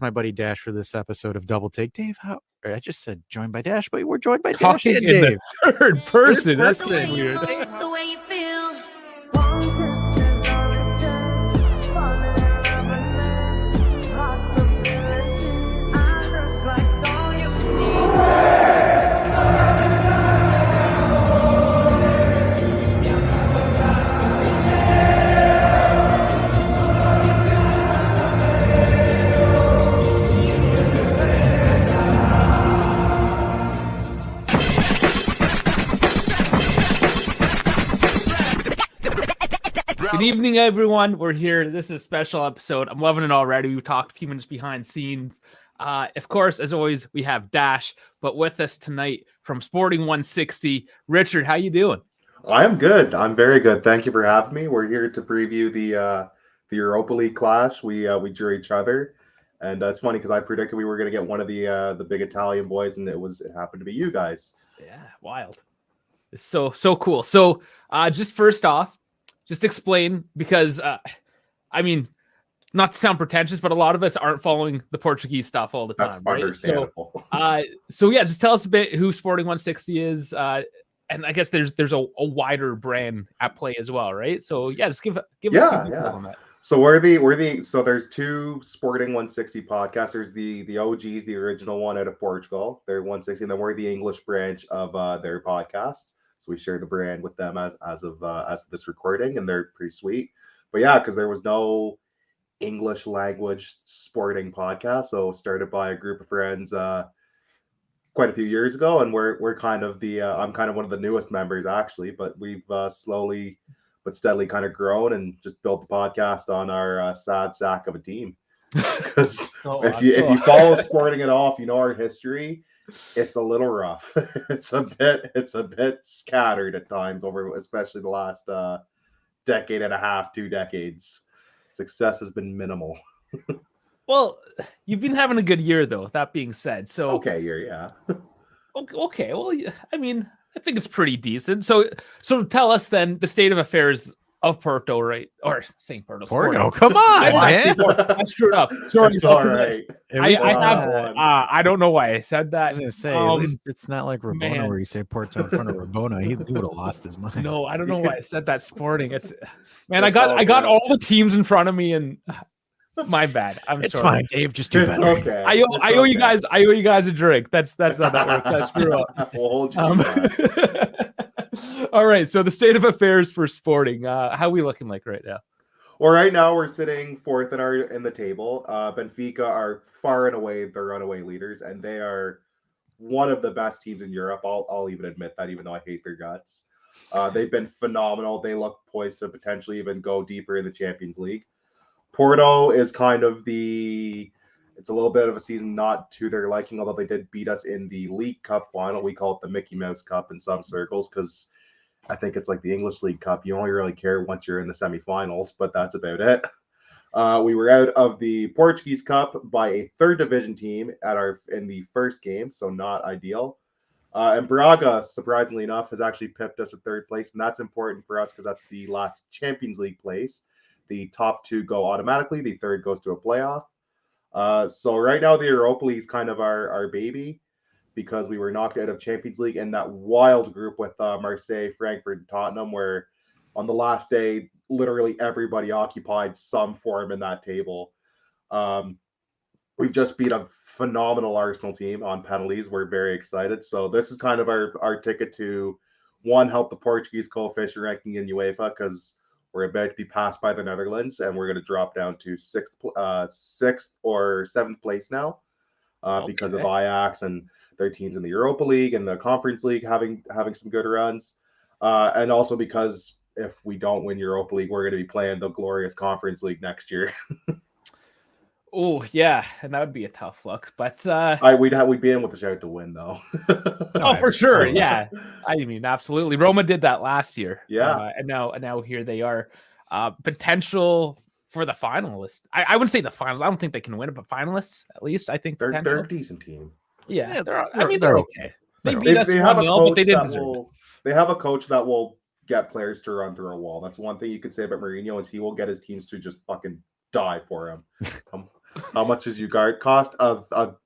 my buddy Dash for this episode of Double Take. Dave, I just said joined by Dash, but we're joined by Dash Talking and in Dave. the third person. That's person. weird. The way you feel. Good evening, everyone. We're here. This is a special episode. I'm loving it already. We talked a few minutes behind scenes. Of course, as always, we have Dash, but with us tonight from Sporting 160, Richard. How you doing? I am good. I'm very good. Thank you for having me. We're here to preview the Europa League clash. We drew each other, and it's funny because I predicted we were going to get one of the big Italian boys, and it happened to be you guys. Yeah, wild. It's so cool. So, just first off, just explain, because I mean, not to sound pretentious, but a lot of us aren't following the Portuguese stuff all the time. That's right? understandable. So yeah, just tell us a bit who Sporting 160 is, and I guess there's a wider brand at play as well, right? So yeah, just give us some details on that. So so there's two Sporting 160 podcasts. There's the OGs, the original one out of Portugal. They're 160, and then we're the English branch of their podcast. So we share the brand with them as of this recording, and they're pretty sweet. But yeah, because there was no English language sporting podcast, so started by a group of friends quite a few years ago, and we're kind of I'm kind of one of the newest members actually, but we've slowly but steadily kind of grown and just built the podcast on our sad sack of a team. Because if you follow Sporting at all, if you know our history, it's a little rough. It's a bit scattered at times over, especially the last decade and a half, 2 decades. Success has been minimal. Well, you've been having a good year, though. That being said, so yeah. Okay. Well, I mean, I think it's pretty decent. So tell us then the state of affairs of Porto, right? Or St. Porto. Porto, come on, man. I screwed up. Sorry, it's all right. I don't know why I said that. I was gonna say, at least it's not like Rabona where you say Porto in front of Rabona. He would have lost his mind. No, I don't know why I said that. Sporting. I got all the teams in front of me, and my bad. It's sorry. fine, Dave. Just do better. Okay. I owe you guys. I owe you guys a drink. That's how that works. I screw up. We'll hold you to that. All right. So the state of affairs for Sporting. How are we looking like right now? Well, right now we're sitting fourth in the table. Benfica are far and away the runaway leaders, and they are one of the best teams in Europe. I'll even admit that, even though I hate their guts. They've been phenomenal. They look poised to potentially even go deeper in the Champions League. Porto is kind of it's a little bit of a season not to their liking, although they did beat us in the League Cup final. We call it the Mickey Mouse Cup in some circles because I think it's like the English League Cup. You only really care once you're in the semifinals, but that's about it. We were out of the Portuguese Cup by a third division team in the first game, so not ideal. And Braga, surprisingly enough, has actually pipped us at third place, and that's important for us because that's the last Champions League place. The top 2 go automatically. The third goes to a playoff. So right now the Europa League is kind of our baby because we were knocked out of Champions League in that wild group with Marseille, Frankfurt, and Tottenham, where on the last day, literally everybody occupied some form in that table. We've just beat a phenomenal Arsenal team on penalties. We're very excited. So this is kind of our ticket to, one, help the Portuguese coefficient ranking in UEFA because we're about to be passed by the Netherlands, and we're going to drop down to sixth or seventh place now because of Ajax and their teams in the Europa League and the Conference League having some good runs, and also because if we don't win Europa League, we're going to be playing the glorious Conference League next year. Oh yeah, and that would be a tough look, but we'd be in with a shout to win though. Oh, for sure, yeah. I mean, absolutely. Roma did that last year, and now here they are. Potential for the finalists. I wouldn't say the finals. I don't think they can win it, but finalists at least. I think they're a decent team. Yeah, they're okay. They beat us 1-0, but they didn't deserve it. They have a coach that will get players to run through a wall. That's one thing you could say about Mourinho is he will get his teams to just fucking die for him. How much does Ugarte cost? A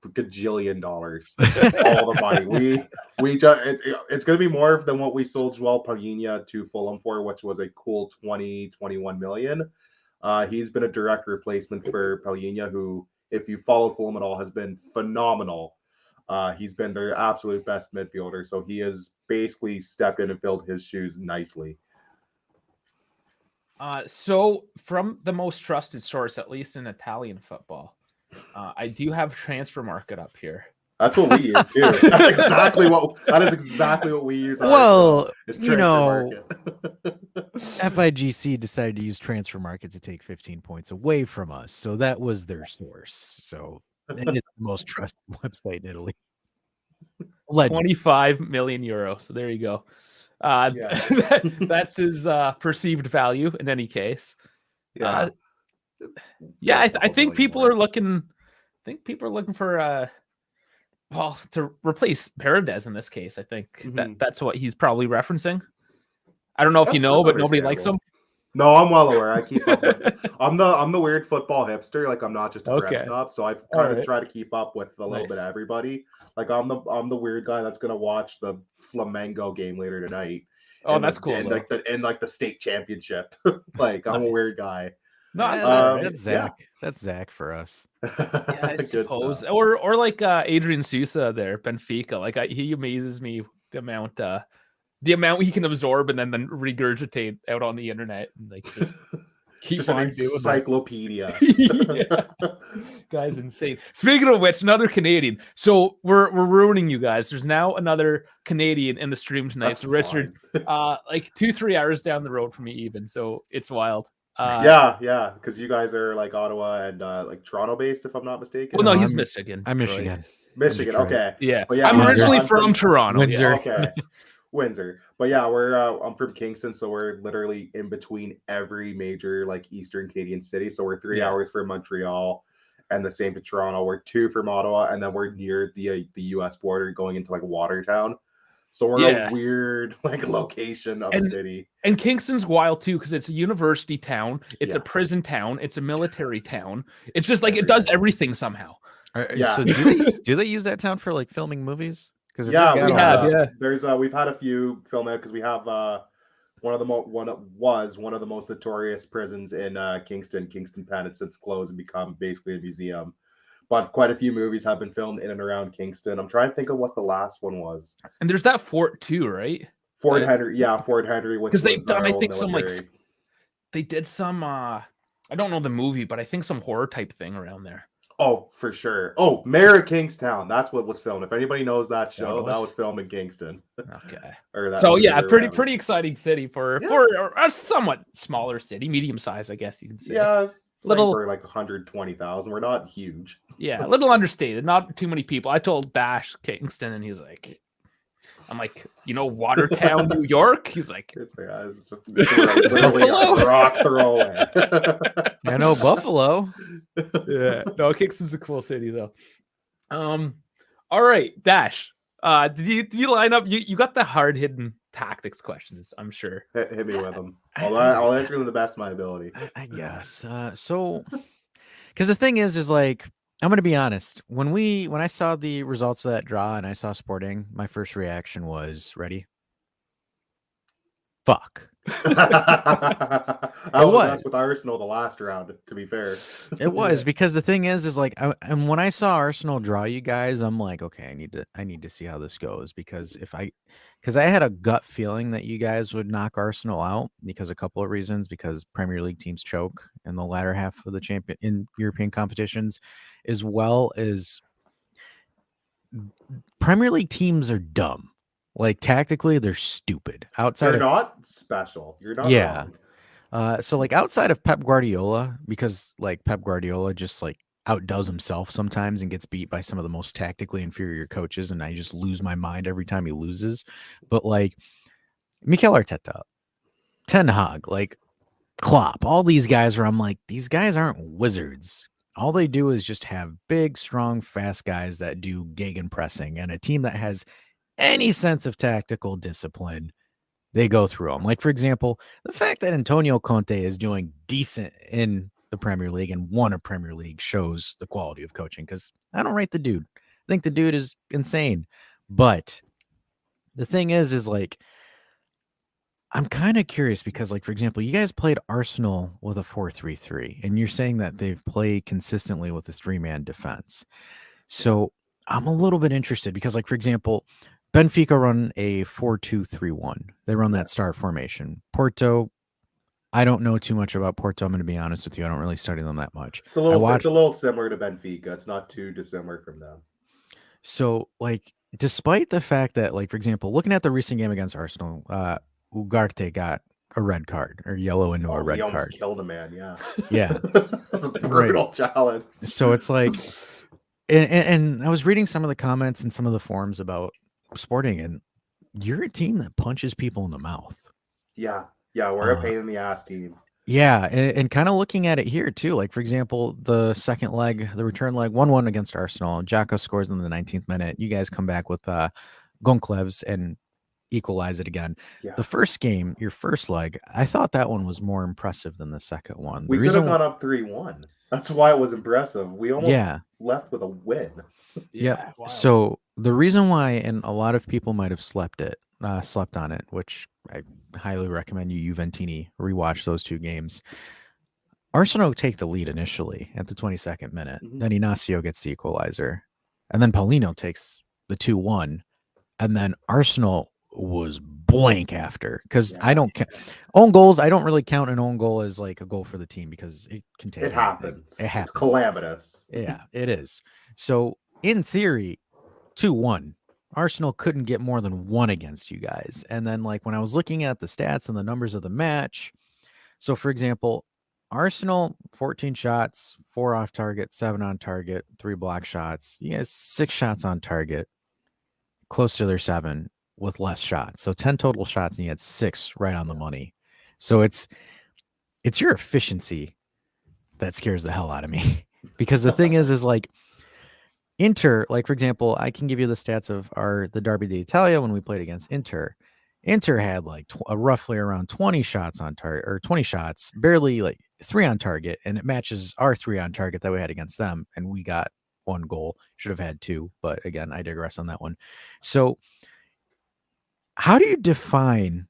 gajillion dollars. All the money. We just it's going to be more than what we sold Joel Palhinha to Fulham for, which was a cool 21 million. He's been a direct replacement for Palhinha, who, if you follow Fulham at all, has been phenomenal. He's been their absolute best midfielder, so he has basically stepped in and filled his shoes nicely. So from the most trusted source, at least in Italian football, I do have Transfer Market up here. That's what we use too. That is exactly what we use. Well, Transfer Market. FIGC decided to use Transfer Market to take 15 points away from us, so that was their source. So it is the most trusted website in Italy. 25 million euros. So there you go. That's his perceived value in any case. I think people are looking. For to replace Paredes in this case. I think that's what he's probably referencing. I don't know if you know, but nobody likes him. No, I'm well aware. I keep up with I'm the weird football hipster. Like, I'm not just a prep snob, so I kind of try to keep up with a little bit of everybody. Like, I'm the weird guy that's gonna watch the Flamengo game later tonight. Oh, that's cool. And the state championship. Like, I'm a weird guy. No, that's Zach. Yeah. That's Zach for us. Yeah, I suppose. Or like Adrian Sousa there, Benfica. Like, he amazes me the amount he can absorb and then regurgitate out on the internet and like just keep just on doing encyclopedia. Guy's insane. Speaking of which, another Canadian. So we're ruining you guys. There's now another Canadian in the stream tonight. That's so Richard, like 2-3 hours down the road from me even. So it's wild. Yeah, because you guys are like Ottawa and like Toronto based, if I'm not mistaken. Well, no, he's Michigan. I'm Michigan. Michigan, okay. Yeah, but yeah, I'm originally from Toronto. Windsor. Yeah, okay. Windsor. But yeah, I'm from Kingston, so we're literally in between every major like Eastern Canadian city. So we're 3 hours from Montreal, and the same to Toronto. We're 2 from Ottawa, and then we're near the U.S. border, going into like Watertown. So we're a weird like location of the city. And Kingston's wild too, because it's a university town, it's a prison town, it's a military town. It's just like it does everything somehow. So do they use that town for like filming movies? Because we have. We've had a few film out because we have one of the most notorious prisons in Kingston Penn. It's since closed and become basically a museum. But quite a few movies have been filmed in and around Kingston. I'm trying to think of what the last one was. And there's that fort too, right? Fort Henry. Because they've done, I think, some like they did some. I don't know the movie, but I think some horror type thing around there. Oh, for sure. Oh, Mayor of Kingstown. That's what was filmed. If anybody knows that show, that was filmed in Kingston. Okay. So yeah, pretty exciting city for a somewhat smaller city, medium size, I guess you can say. Yeah. Little for like 120,000. We're not huge. Yeah, a little understated. Not too many people. I told Dash Kingston, and he's like, I'm like, Watertown, New York. He's like, it's literally a rock throwaway. I know Buffalo. Yeah, no, Kingston's a cool city though. All right, Dash. Did you line up? You got the hard hidden tactics questions, I'm sure. Hit me with them. I'll answer them to the best of my ability. I guess. So, because the thing is like, I'm gonna be honest. When I saw the results of that draw and I saw Sporting, my first reaction was, ready? Fuck. I was with Arsenal the last round, to be fair. It was because the thing is like, and when I saw Arsenal draw you guys, I'm like, okay, I need to see how this goes because I had a gut feeling that you guys would knock Arsenal out because a couple of reasons, because Premier League teams choke in the latter half of the in European competitions, as well as Premier League teams are dumb. Like tactically, they're stupid. You're not special. You're not. Yeah. So like outside of Pep Guardiola, because like Pep Guardiola just like outdoes himself sometimes and gets beat by some of the most tactically inferior coaches, and I just lose my mind every time he loses. But like Mikel Arteta, Ten Hag, like Klopp, all these guys where I'm like, these guys aren't wizards. All they do is just have big, strong, fast guys that do gegenpressing, and a team that has any sense of tactical discipline, they go through them. Like, for example, the fact that Antonio Conte is doing decent in the Premier League and won a Premier League shows the quality of coaching, because I don't rate the dude. I think the dude is insane. But the thing is like, I'm kind of curious because, like, for example, you guys played Arsenal with a 4-3-3, and you're saying that they've played consistently with a 3-man defense. So I'm a little bit interested because, like, for example, Benfica run a 4-2-3-1. They run that star formation. Porto, I don't know too much about Porto. I'm going to be honest with you. I don't really study them that much. It's a little similar to Benfica. It's not too dissimilar from them. So, like, despite the fact that, like, for example, looking at the recent game against Arsenal, Ugarte got a red card or yellow into a red he almost card. Killed a man, yeah. Yeah. That's a brutal challenge. So it's like, and I was reading some of the comments and some of the forums about Sporting, and you're a team that punches people in the mouth. Yeah, we're a pain in the ass team. Yeah, and kind of looking at it here too, like, for example, the second leg, the return leg, 1-1 against Arsenal. Jacko scores in the 19th minute. You guys come back with Gonklevs and equalize it again. Yeah. The first game, your first leg, I thought that one was more impressive than the second one. We could have gone up 3-1. That's why it was impressive. We almost left with a win. Yeah. So the reason why, and a lot of people might have slept on it, which I highly recommend you Juventini rewatch those two games. Arsenal take the lead initially at the 22nd minute. Then Inacio gets the equalizer. And then Paulinho takes the 2-1. And then Arsenal was blank after, because I don't own goals. I don't really count an own goal as like a goal for the team because it can take. It happens. It's calamitous. Yeah, it is. So in theory, 2-1. Arsenal couldn't get more than one against you guys. And then, like, when I was looking at the stats and the numbers of the match, so for example, Arsenal 14 shots, 4 off target, 7 on target, 3 block shots. You guys 6 shots on target, close to their 7 with less shots. So 10 total shots, and you had 6 right on the money. So it's your efficiency that scares the hell out of me. Because the thing is like, Inter, like, for example, I can give you the stats of the Derby d'Italia when we played against Inter. Inter had like roughly around 20 shots on target, or 20 shots, barely like 3 on target, and it matches our 3 on target that we had against them, and we got 1 goal. Should have had 2, but again, I digress on that one. So how do you define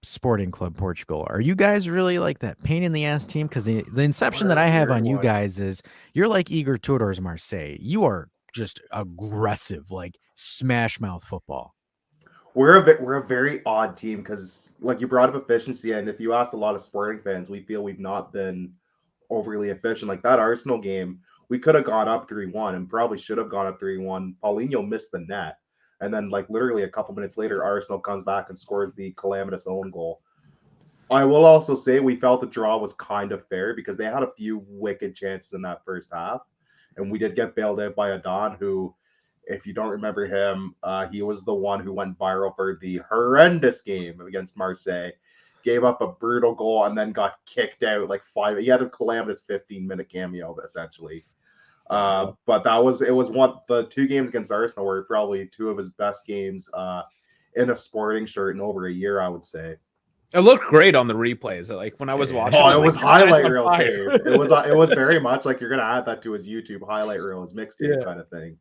Sporting Club Portugal? Are you guys really like that pain in the ass team? Because the inception that I have on you guys is you're like Igor Tudor's Marseille. You are just aggressive, like smash mouth football. We're a very odd team because, like, you brought up efficiency, and if you asked a lot of Sporting fans, we feel we've not been overly efficient. Like that Arsenal game, we could have gone up 3-1 and probably should have gone up 3-1. Paulinho missed the net. And then, like, literally a couple minutes later, Arsenal comes back and scores the calamitous own goal. I will also say we felt the draw was kind of fair because they had a few wicked chances in that first half. And we did get bailed out by Adon, who, if you don't remember him, he was the one who went viral for the horrendous game against Marseille. Gave up a brutal goal and then got kicked out like 5. He had a calamitous 15-minute cameo, essentially. But the 2 games against Arsenal were probably 2 of his best games in a Sporting shirt in over a year, I would say. It looked great on the replays. Like when I was watching, it was highlight reel save. It was very much like you're gonna add that to his YouTube highlight reel, his mixtape kind of thing.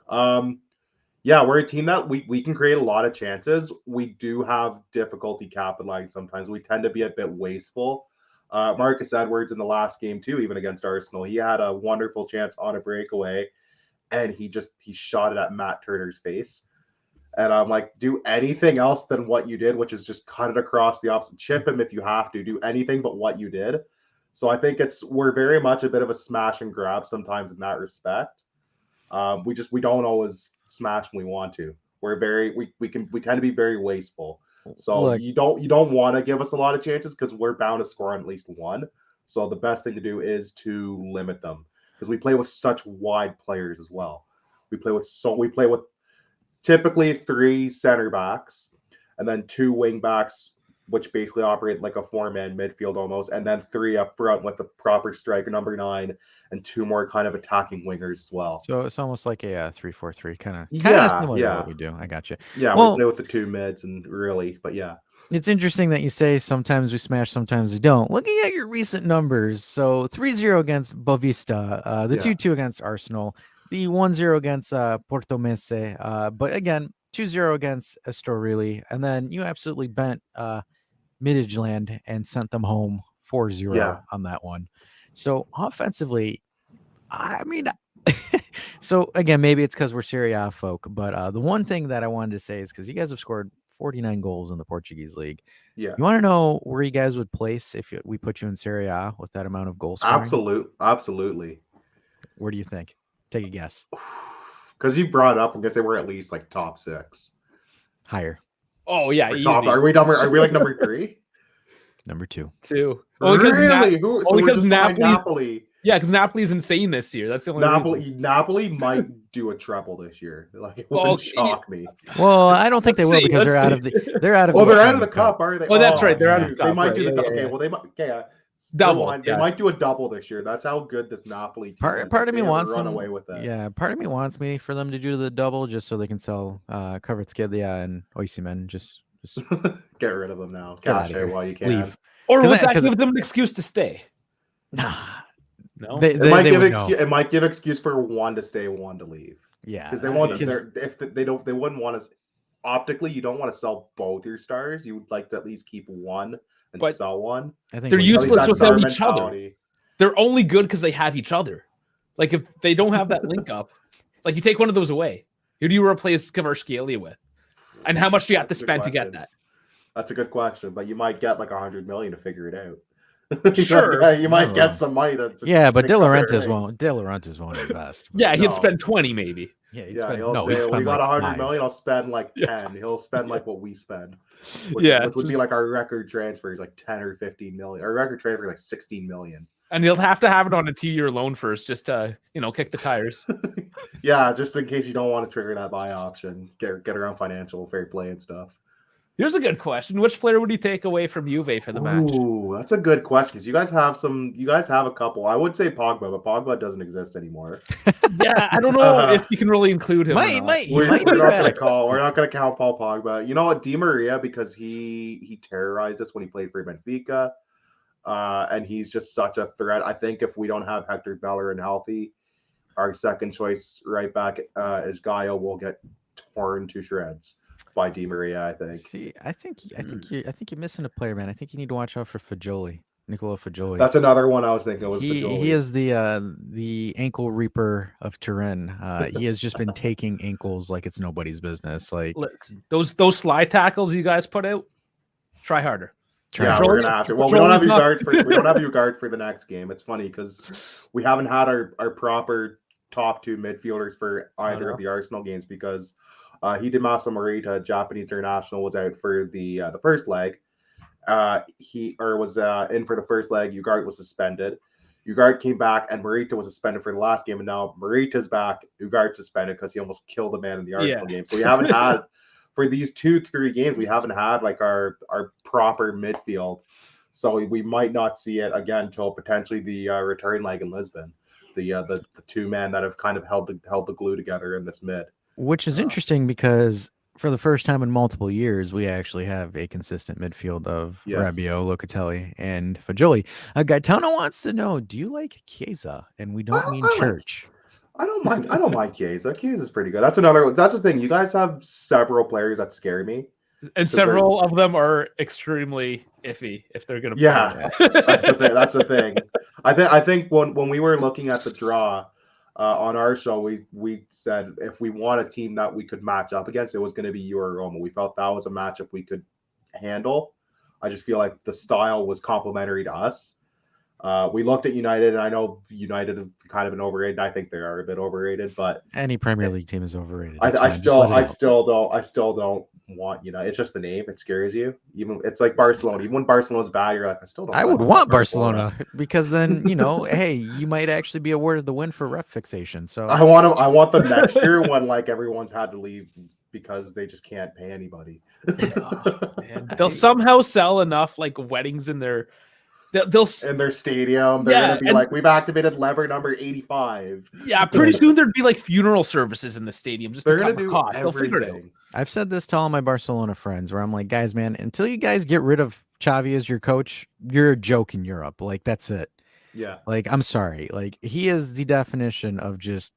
We're a team that we can create a lot of chances. We do have difficulty capitalizing sometimes. We tend to be a bit wasteful. Marcus Edwards in the last game too, even against Arsenal, he had a wonderful chance on a breakaway, and he shot it at Matt Turner's face. And I'm like, do anything else than what you did, which is just cut it across the opposite, chip him if you have to, do anything but what you did. So I think we're very much a bit of a smash and grab sometimes in that respect. We don't always smash when we want to. We tend to be very wasteful. So you don't want to give us a lot of chances because we're bound to score on at least 1. So the best thing to do is to limit them because we play with such wide players as well. We play with typically 3 center backs and then 2 wing backs, which basically operate like a 4-man midfield almost, and then 3 up front with the proper striker, number 9, and 2 more kind of attacking wingers as well. So it's almost like a 3-4-3 kind of similar to what we do. I got you. Yeah, we play with the 2 mids and really, but yeah. It's interesting that you say sometimes we smash, sometimes we don't. Looking at your recent numbers, so 3-0 against Bovista, the Yeah. 2-2 against Arsenal, the 1-0 against Porto Mese, but again, 2-0 against Estoril, and then you absolutely bent Midtjylland and sent them home 4-0 Yeah. on that one. So offensively, I mean, so again, maybe it's because we're Serie A folk, but the one thing that I wanted to say is because you guys have scored 49 goals in the Portuguese league. Yeah. You want to know where you guys would place if we put you in Serie A with that amount of goal scoring? Absolutely. Where do you think? Take a guess. Because you brought it up, I'm gonna say we're at least like top 6. Higher. Oh yeah, We're easy. top, are we like number 3? Number 2. 2. Really? Who? So we're because just behind Napoli's, Napoli. Yeah, because Napoli's insane this year. That's the only reason. Napoli might do a treble this year. Like it wouldn't shock me. Well, I don't think they will because they're out of the they're out of the cup, are they? Oh, that's right. They're out of the cup. They might do right, the yeah, okay. yeah. Well, they might double. They might do a double this year. That's how good this Napoli team is. Part of me wants run them away with that. Yeah, part of me wants me for them to do the double just so they can sell Kvaratskhelia and Osimhen. Just get rid of them now. Get Cash out of out here. while you can. Leave. Or would that give them an excuse to stay? Nah. No. It might give excuse for one to stay, one to leave. Yeah, because they want if they wouldn't want to. Optically, you don't want to sell both your stars. You would like to at least keep one and sell one. I think they're useless without each other. They're only good because they have each other. Like if they don't have that link up, like you take one of those away, who do you replace Kvaratskhelia with? And how much do you have to spend to get that? That's a good question, but you might get like 100 million to figure it out. Sure, you might get some money to yeah, but De Laurentiis won't invest. Yeah, he'd spend 20 maybe. He'd spend, he'd spend we got like 100 million. I'll spend like 10. Yeah. He'll spend like what we spend. Which would be like our record transfers, like 10 or 15 million. Our record transfer like 16 million. And he'll have to have it on a 2-year loan first, just to kick the tires. Yeah, just in case you don't want to trigger that buy option, get around financial fair play and stuff. Here's a good question: which player would you take away from Juve for the match? Ooh, that's a good question because you guys have a couple. I would say Pogba, but Pogba doesn't exist anymore. Yeah, I don't know if you can really include him. We're not going to count Paul Pogba. You know what, Di Maria, because he terrorized us when he played for Benfica, and he's just such a threat. I think if we don't have Hector Bellerin healthy, our second choice right back is Gaio will get torn to shreds by Di Maria, I think. See, I think you're missing a player, man. I think you need to watch out for Fagioli, Nicola Fagioli. That's another one I was thinking. He is the ankle reaper of Turin. He has just been taking ankles like it's nobody's business. Like those slide tackles you guys put out. Try harder. Yeah, we're gonna have to. Well, we don't have you guard for the next game. It's funny because we haven't had our proper top 2 midfielders for either of the Arsenal games because. Hidemasa Morita, Japanese international, was out for the first leg. He was in for the first leg. Ugarte was suspended. Ugarte came back, and Morita was suspended for the last game. And now Morita's back. Ugarte's suspended because he almost killed a man in the Arsenal game. So we haven't had for these 2-3 games. We haven't had like our proper midfield. So we might not see it again until potentially the return leg in Lisbon. The 2 men that have kind of held the glue together in this mid. Which is interesting because for the first time in multiple years, we actually have a consistent midfield of Rabiot, Locatelli, and Fagioli. Gaetano wants to know, do you like Chiesa? And we don't mean church. I don't mind Chiesa. Chiesa's pretty good. That's the thing. You guys have several players that scare me. And several of them are extremely iffy if they're going to play. That's the thing. I think when we were looking at the draw, on our show, we said if we want a team that we could match up against, it was going to be you or Roma. We felt that was a matchup we could handle. I just feel like the style was complementary to us. We looked at United, and I know United have kind of been overrated. I think they are a bit overrated, but any Premier League team is overrated. I still don't want United. It's just the name; it scares you. Even it's like Barcelona. Even when Barcelona's bad, you're like, I still don't. I would want Barcelona because then hey, you might actually be awarded the win for ref fixation. So I want them next year when like everyone's had to leave because they just can't pay anybody. They'll somehow sell enough like weddings in their they'll in their stadium. They're gonna be like, we've activated lever number 85. Yeah, pretty soon there'd be like funeral services in the stadium just to cover costs. They'll figure it out. I've said this to all my Barcelona friends where I'm like, guys, man, until you guys get rid of Xavi as your coach, you're a joke in Europe. Like, that's it. Yeah. Like, I'm sorry. Like, he is the definition of just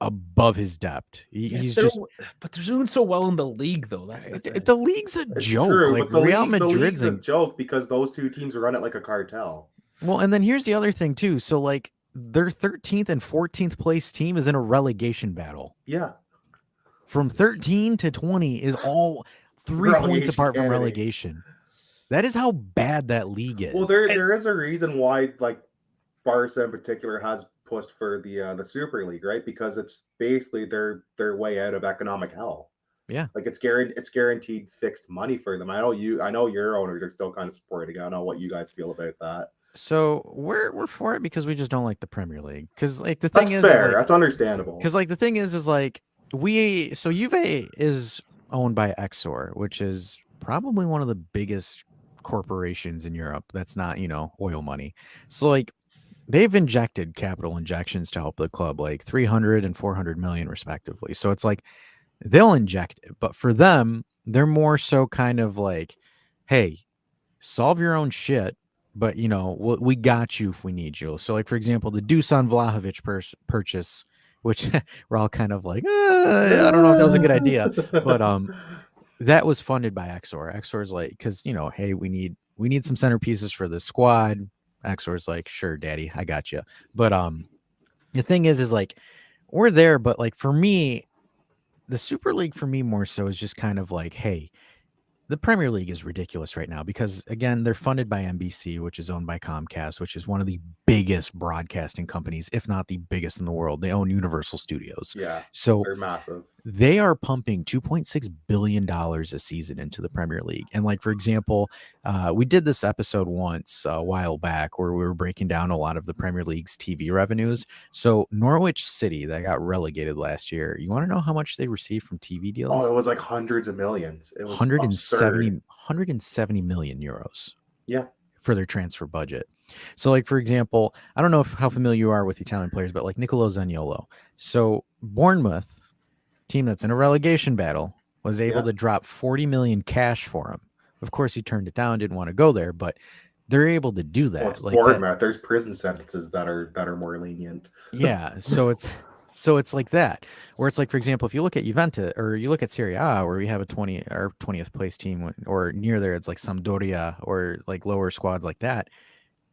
above his depth. But they're doing so well in the league, though. That's the league's a joke. True, like but Real Madrid's a joke because those two teams run it like a cartel. Well, and then here's the other thing too. So like their 13th and 14th place team is in a relegation battle. Yeah. From 13 to 20 is all 3 points apart from relegation. That is how bad that league is. Well, there is a reason why like Barca in particular has pushed for the Super League, right? Because it's basically their way out of economic hell. Yeah, like it's guaranteed fixed money for them. I know your owners are still kind of supporting. I don't know what you guys feel about that. So we're for it because we just don't like the Premier League. Because like the thing is fair. That's understandable. Because like the thing is like Juve is owned by Exor, which is probably one of the biggest corporations in Europe. That's not oil money. So like they've injected capital injections to help the club, like 300 and 400 million respectively. So it's like they'll inject it, but for them, they're more so kind of like, hey, solve your own shit. But, we got you if we need you. So, like, for example, the Dusan Vlahovic purchase, which we're all kind of like, I don't know if that was a good idea. But that was funded by Exor. Exor's like, because, hey, we need some centerpieces for the squad. Exor's like, sure, daddy, I got you. But the thing is like, we're there. But, like, for me, the Super League for me more so is just kind of like, hey, the Premier League is ridiculous right now because, again, they're funded by NBC, which is owned by Comcast, which is one of the biggest broadcasting companies, if not the biggest in the world. They own Universal Studios. Yeah, so they're massive. They are pumping $2.6 billion a season into the Premier League. And like, for example, we did this episode once a while back where we were breaking down a lot of the Premier League's TV revenues. So Norwich City, that got relegated last year, you want to know how much they received from TV deals? Oh, it was like hundreds of millions. It was 170 million euros. Yeah. For their transfer budget. So like, for example, I don't know how familiar you are with Italian players, but like Nicolo Zaniolo. So Bournemouth, team that's in a relegation battle, was able to drop 40 million cash for him. Of course, he turned it down, didn't want to go there, but they're able to do that. Well, it's like Bournemouth. There's prison sentences that are more lenient. Yeah, so it's like that, where it's like, for example, if you look at Juventus or you look at Serie A, where we have a 20th place team, or near there, it's like Sampdoria or like lower squads like that.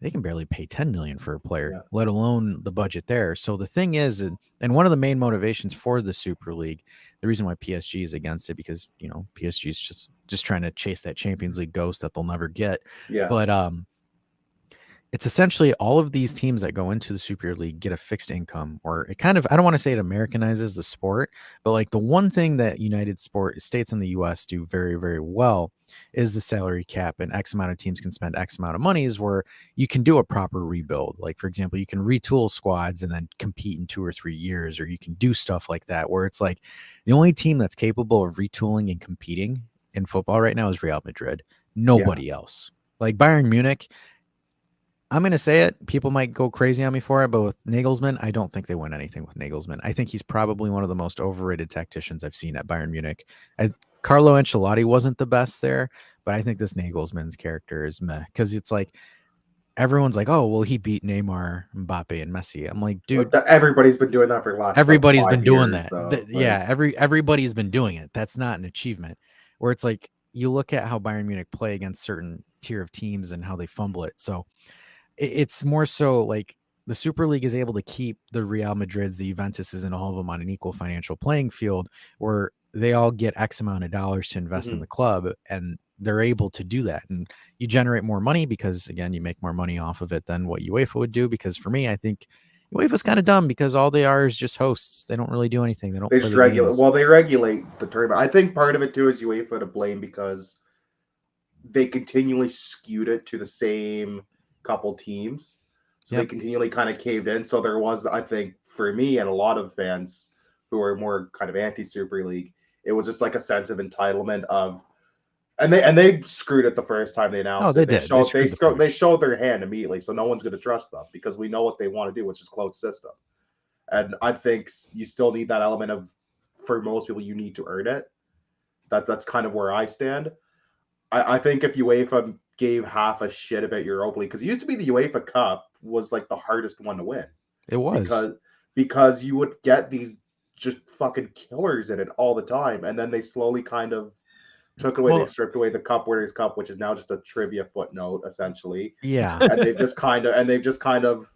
They can barely pay 10 million for a player, let alone the budget there. So the thing is, and one of the main motivations for the Super League, the reason why PSG is against it, because PSG is just trying to chase that Champions League ghost that they'll never get. Yeah. But it's essentially all of these teams that go into the Super League get a fixed income, or it kind of, I don't want to say it Americanizes the sport, but like the one thing that United States and the US do very, very well is the salary cap, and X amount of teams can spend X amount of money, is where you can do a proper rebuild. Like, for example, you can retool squads and then compete in 2 or 3 years, or you can do stuff like that, where it's like the only team that's capable of retooling and competing in football right now is Real Madrid. Nobody else. Like Bayern Munich, I'm going to say it. People might go crazy on me for it, but with Nagelsmann, I don't think they win anything with Nagelsmann. I think he's probably one of the most overrated tacticians I've seen at Bayern Munich. Carlo Ancelotti wasn't the best there, but I think this Nagelsmann's character is meh, because it's like everyone's like, oh, well, he beat Neymar, Mbappe, and Messi. I'm like, dude, everybody's been doing that for the last. Everybody's been doing that. Though, yeah, everybody's been doing it. That's not an achievement. Where it's like you look at how Bayern Munich play against certain tier of teams and how they fumble it. So it's more so like the Super League is able to keep the Real Madrids, the Juventuses, and all of them on an equal financial playing field, where they all get X amount of dollars to invest in the club, and they're able to do that. And you generate more money because, again, you make more money off of it than what UEFA would do. Because for me, I think UEFA's kind of dumb because all they are is just hosts. They don't really do anything. They just regulate. Well, they regulate the tournament. I think part of it too is UEFA to blame because they continually skewed it to the same couple teams. So they continually kind of caved in. So there was, I think, for me and a lot of fans who are more kind of anti-Super League, it was just like a sense of entitlement of And they screwed it the first time they announced they it. did. They showed their hand immediately, so no one's going to trust them because we know what they want to do, which is closed system. And I think you still need that element of, for most people, you need to earn it. That's kind of where I stand. I think if UEFA gave half a shit about Europa League, because it used to be the UEFA Cup was like the hardest one to win. It was. Because you would get these just fucking killers in it all the time, and then they slowly kind of took away. They stripped away the Cup Winners' Cup, which is now just a trivia footnote, essentially. Yeah, and they've just kind of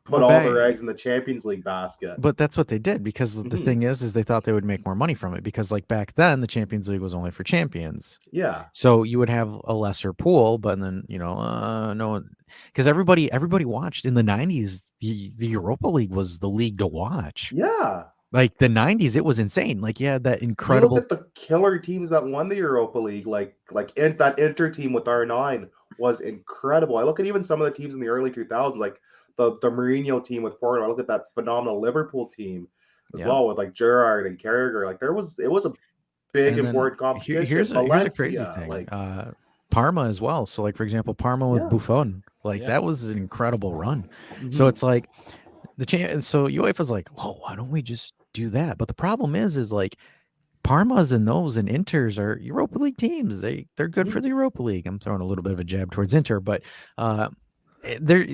put all their eggs in the Champions League basket. But that's what they did, because the thing is they thought they would make more money from it, because like back then the Champions League was only for champions. Yeah. So you would have a lesser pool, but then no, because everybody watched in the 90s. The Europa League was the league to watch. Yeah. Like the 90s, it was insane. Like, yeah, that incredible. You look at the killer teams that won the Europa League, like that Inter team with R9 was incredible. I look at even some of the teams in the early 2000s, like the Mourinho team with Porto. I look at that phenomenal Liverpool team as well, with like Gerrard and Carragher. Like it was a big important competition. Here's a crazy thing. Like Parma as well. So like, for example, Parma with Buffon, like that was an incredible run. So it's like so UEFA's like, whoa, why don't we just do that? But the problem is like Parmas and those and Inters are Europa League teams. They're good for the Europa League. I'm throwing a little bit of a jab towards Inter, but they're,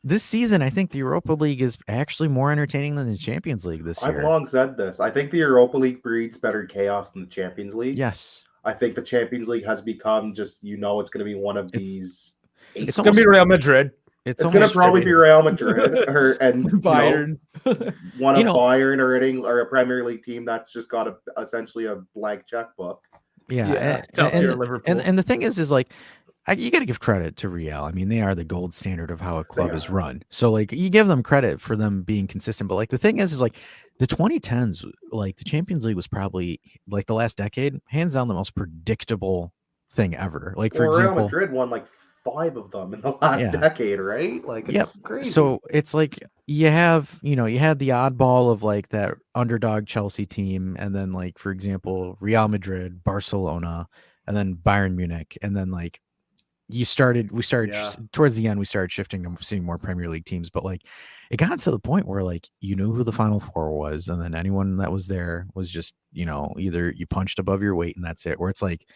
this season I think the Europa League is actually more entertaining than the Champions League this year. I've long said this. I think the Europa League breeds better chaos than the Champions League. Yes. I think the Champions League has become just, it's going to be one of these. It's going to be Real Madrid. It's going to probably be Real Madrid and Bayern. One of Bayern or a Premier League team that's just got essentially a blank checkbook. Yeah. Chelsea or Liverpool. And the thing is like, you got to give credit to Real. I mean, they are the gold standard of how a club is run. So like, you give them credit for them being consistent. But like, the thing is like the 2010s, like the Champions League was probably like the last decade, hands down the most predictable thing ever. Like, for example, Real Madrid won like 5 of them in the last decade, right? Like, it's crazy. So it's like you have, you had the oddball of like that underdog Chelsea team, and then like, for example, Real Madrid, Barcelona, and then Bayern Munich, and then like we started towards the end, we started shifting to seeing more Premier League teams. But like, it got to the point where like you knew who the Final Four was, and then anyone that was there was just, either you punched above your weight and that's it. Where it's like,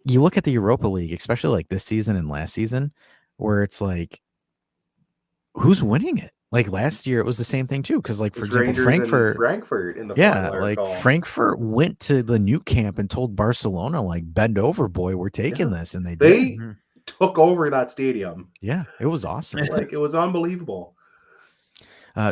you look at the Europa League, especially like this season and last season, where it's like, who's winning it? Like last year, it was the same thing too. Because like, for example, Frankfurt in the final, like Frankfurt went to the new camp and told Barcelona, like, bend over, boy, we're taking this, and they took over that stadium. Yeah, it was awesome. Like, it was unbelievable.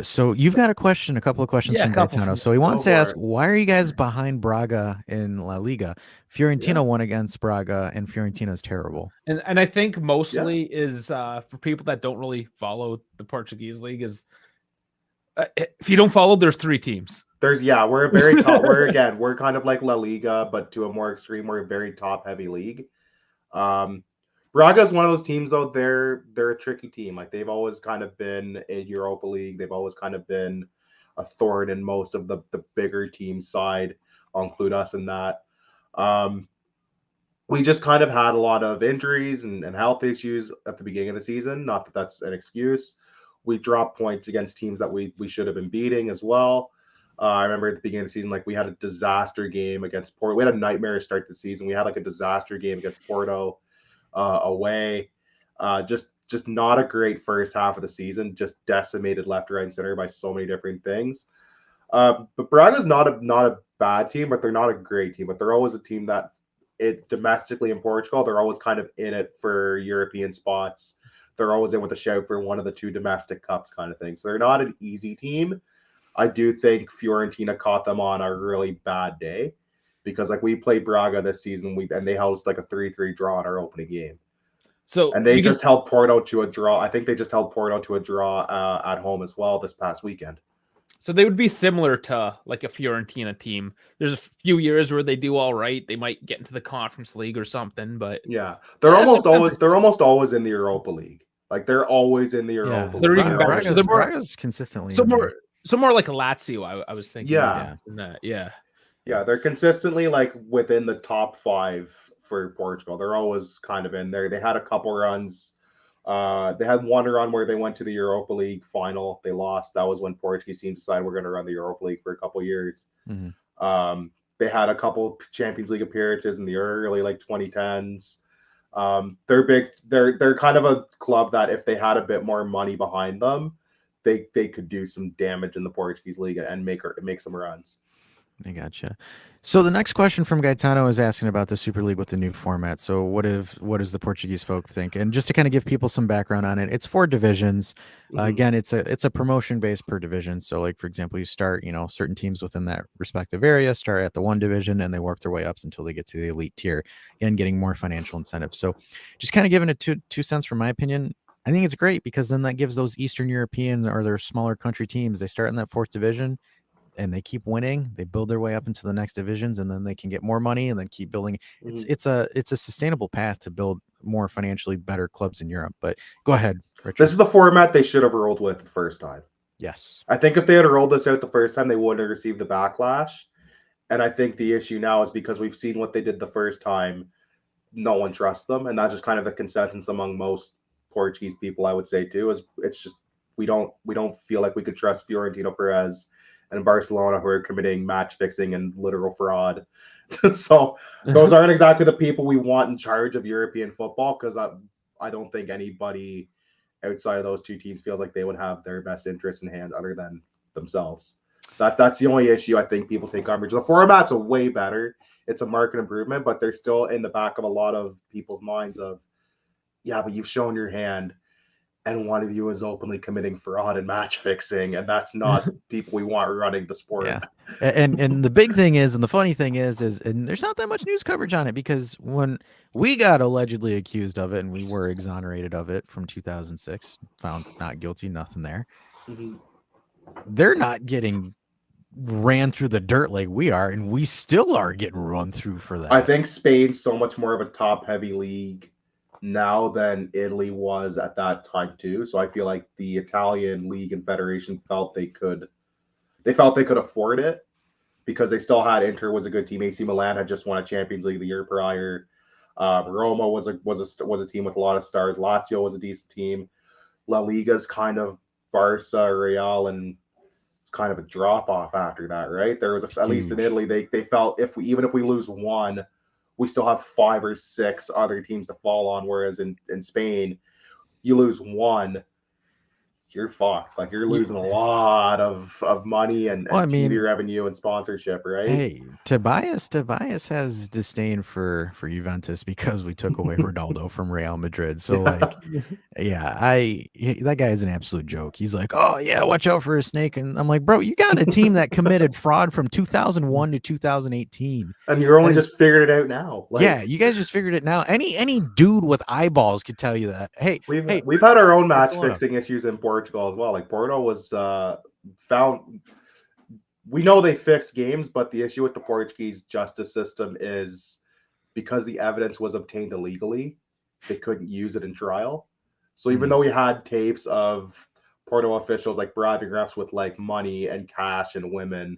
So you've got a couple of questions from Gaetano. So he wants to ask, why are you guys behind Braga in La Liga? Fiorentina won against Braga, and Fiorentina is terrible. And I think mostly is for people that don't really follow the Portuguese league is if you don't follow, there's 3 teams. We're a very top. we're kind of like La Liga, but to a more extreme. We're a very top heavy league. Braga is one of those teams, though. They're a tricky team. Like, they've always kind of been in Europa League. They've always kind of been a thorn in most of the bigger team side. I'll include us in that. We just kind of had a lot of injuries and health issues at the beginning of the season. Not that that's an excuse. We dropped points against teams that we should have been beating as well. I remember at the beginning of the season, like, we had a disaster game against Porto. We had a nightmare to start the season. We had like a disaster game against Porto away. Just not a great first half of the season. Just decimated left, right, and center by so many different things. But Braga's not a bad team, but they're not a great team. But they're always a team that domestically in Portugal, they're always kind of in it for European spots. They're always in with a shout for one of the 2 domestic cups kind of thing. So they're not an easy team. I do think Fiorentina caught them on a really bad day, because like we played Braga this season, and they host like a 3-3 draw in our opening game. So and they just held Porto to a draw. I think they just held Porto to a draw at home as well this past weekend. So they would be similar to like a Fiorentina team. There's a few years where they do all right. They might get into the Conference League or something, but they're almost always in the Europa League. Like, they're always in the Europa League. They're even better. So they're Braga's consistently more like a Lazio. I was thinking. Yeah, they're consistently like within the top 5 for Portugal. They're always kind of in there. They had a couple runs. They had one run where they went to the Europa League final. They lost. That was when Portuguese teams decided we're going to run the Europa League for a couple years. Mm-hmm. They had a couple Champions League appearances in the early 2010s. They're big. They're kind of a club that if they had a bit more money behind them, they could do some damage in the Portuguese league and make some runs. I gotcha. So the next question from Gaetano is asking about the Super League with the new format. So what does the Portuguese folk think? And just to kind of give people some background on it, it's 4 divisions. Again, it's a promotion based per division. So like, for example, you start, certain teams within that respective area start at the 1 division and they work their way up until they get to the elite tier and getting more financial incentives. So just kind of giving it two cents from my opinion. I think it's great because then that gives those Eastern European or their smaller country teams, they start in that 4th division and they keep winning, they build their way up into the next divisions, and then they can get more money and then keep building. It's a sustainable path to build more financially better clubs in Europe. But go ahead, Richard. This is the format they should have rolled with the first time. Yes. I think if they had rolled this out the first time, they wouldn't have received the backlash. And I think the issue now is because we've seen what they did the first time, no one trusts them. And that's just kind of the consensus among most Portuguese people, I would say, too, is it's just we don't feel like we could trust Florentino Perez and Barcelona, who are committing match fixing and literal fraud. So those aren't exactly the people we want in charge of European football, because I don't think anybody outside of those 2 teams feels like they would have their best interests in hand other than themselves. That's the only issue I think people take umbrage. The format's a way better. It's a market improvement, but they're still in the back of a lot of people's minds of, yeah, but you've shown your hand. And one of you is openly committing fraud and match fixing, and that's not people we want running the sport. Yeah, and the big thing is, and the funny thing is, and there's not that much news coverage on it because when we got allegedly accused of it and we were exonerated of it from 2006, found not guilty, nothing there. They're not getting ran through the dirt like we are, and we still are getting run through for that. I think Spain's so much more of a top-heavy league now than Italy was at that time too. So I feel like the Italian league and federation felt they could afford it because they still had Inter was a good team. AC Milan had just won a Champions League the year prior. Roma was a team with a lot of stars. Lazio was a decent team. La Liga's kind of Barca, Real, and it's kind of a drop off after that, right? There was at least in Italy they felt if we lose one, we still have 5 or 6 other teams to fall on. Whereas in Spain, you lose one, you're fucked. Like you're losing a lot of money and TV revenue and sponsorship, right? Hey, Tobias has disdain for Juventus because we took away Ronaldo from Real Madrid. So like, yeah, that guy is an absolute joke. He's like, oh yeah, watch out for a snake. And I'm like, bro, you got a team that committed fraud from 2001 to 2018. And you're only just figured it out now. Like, yeah, you guys just figured it now. Any dude with eyeballs could tell you that. Hey, we've had our own match fixing issues in Portugal as well. Like Porto was found. We know they fix games, but the issue with the Portuguese justice system is because the evidence was obtained illegally, they couldn't use it in trial. So even though we had tapes of Porto officials like bribing refs with like money and cash and women,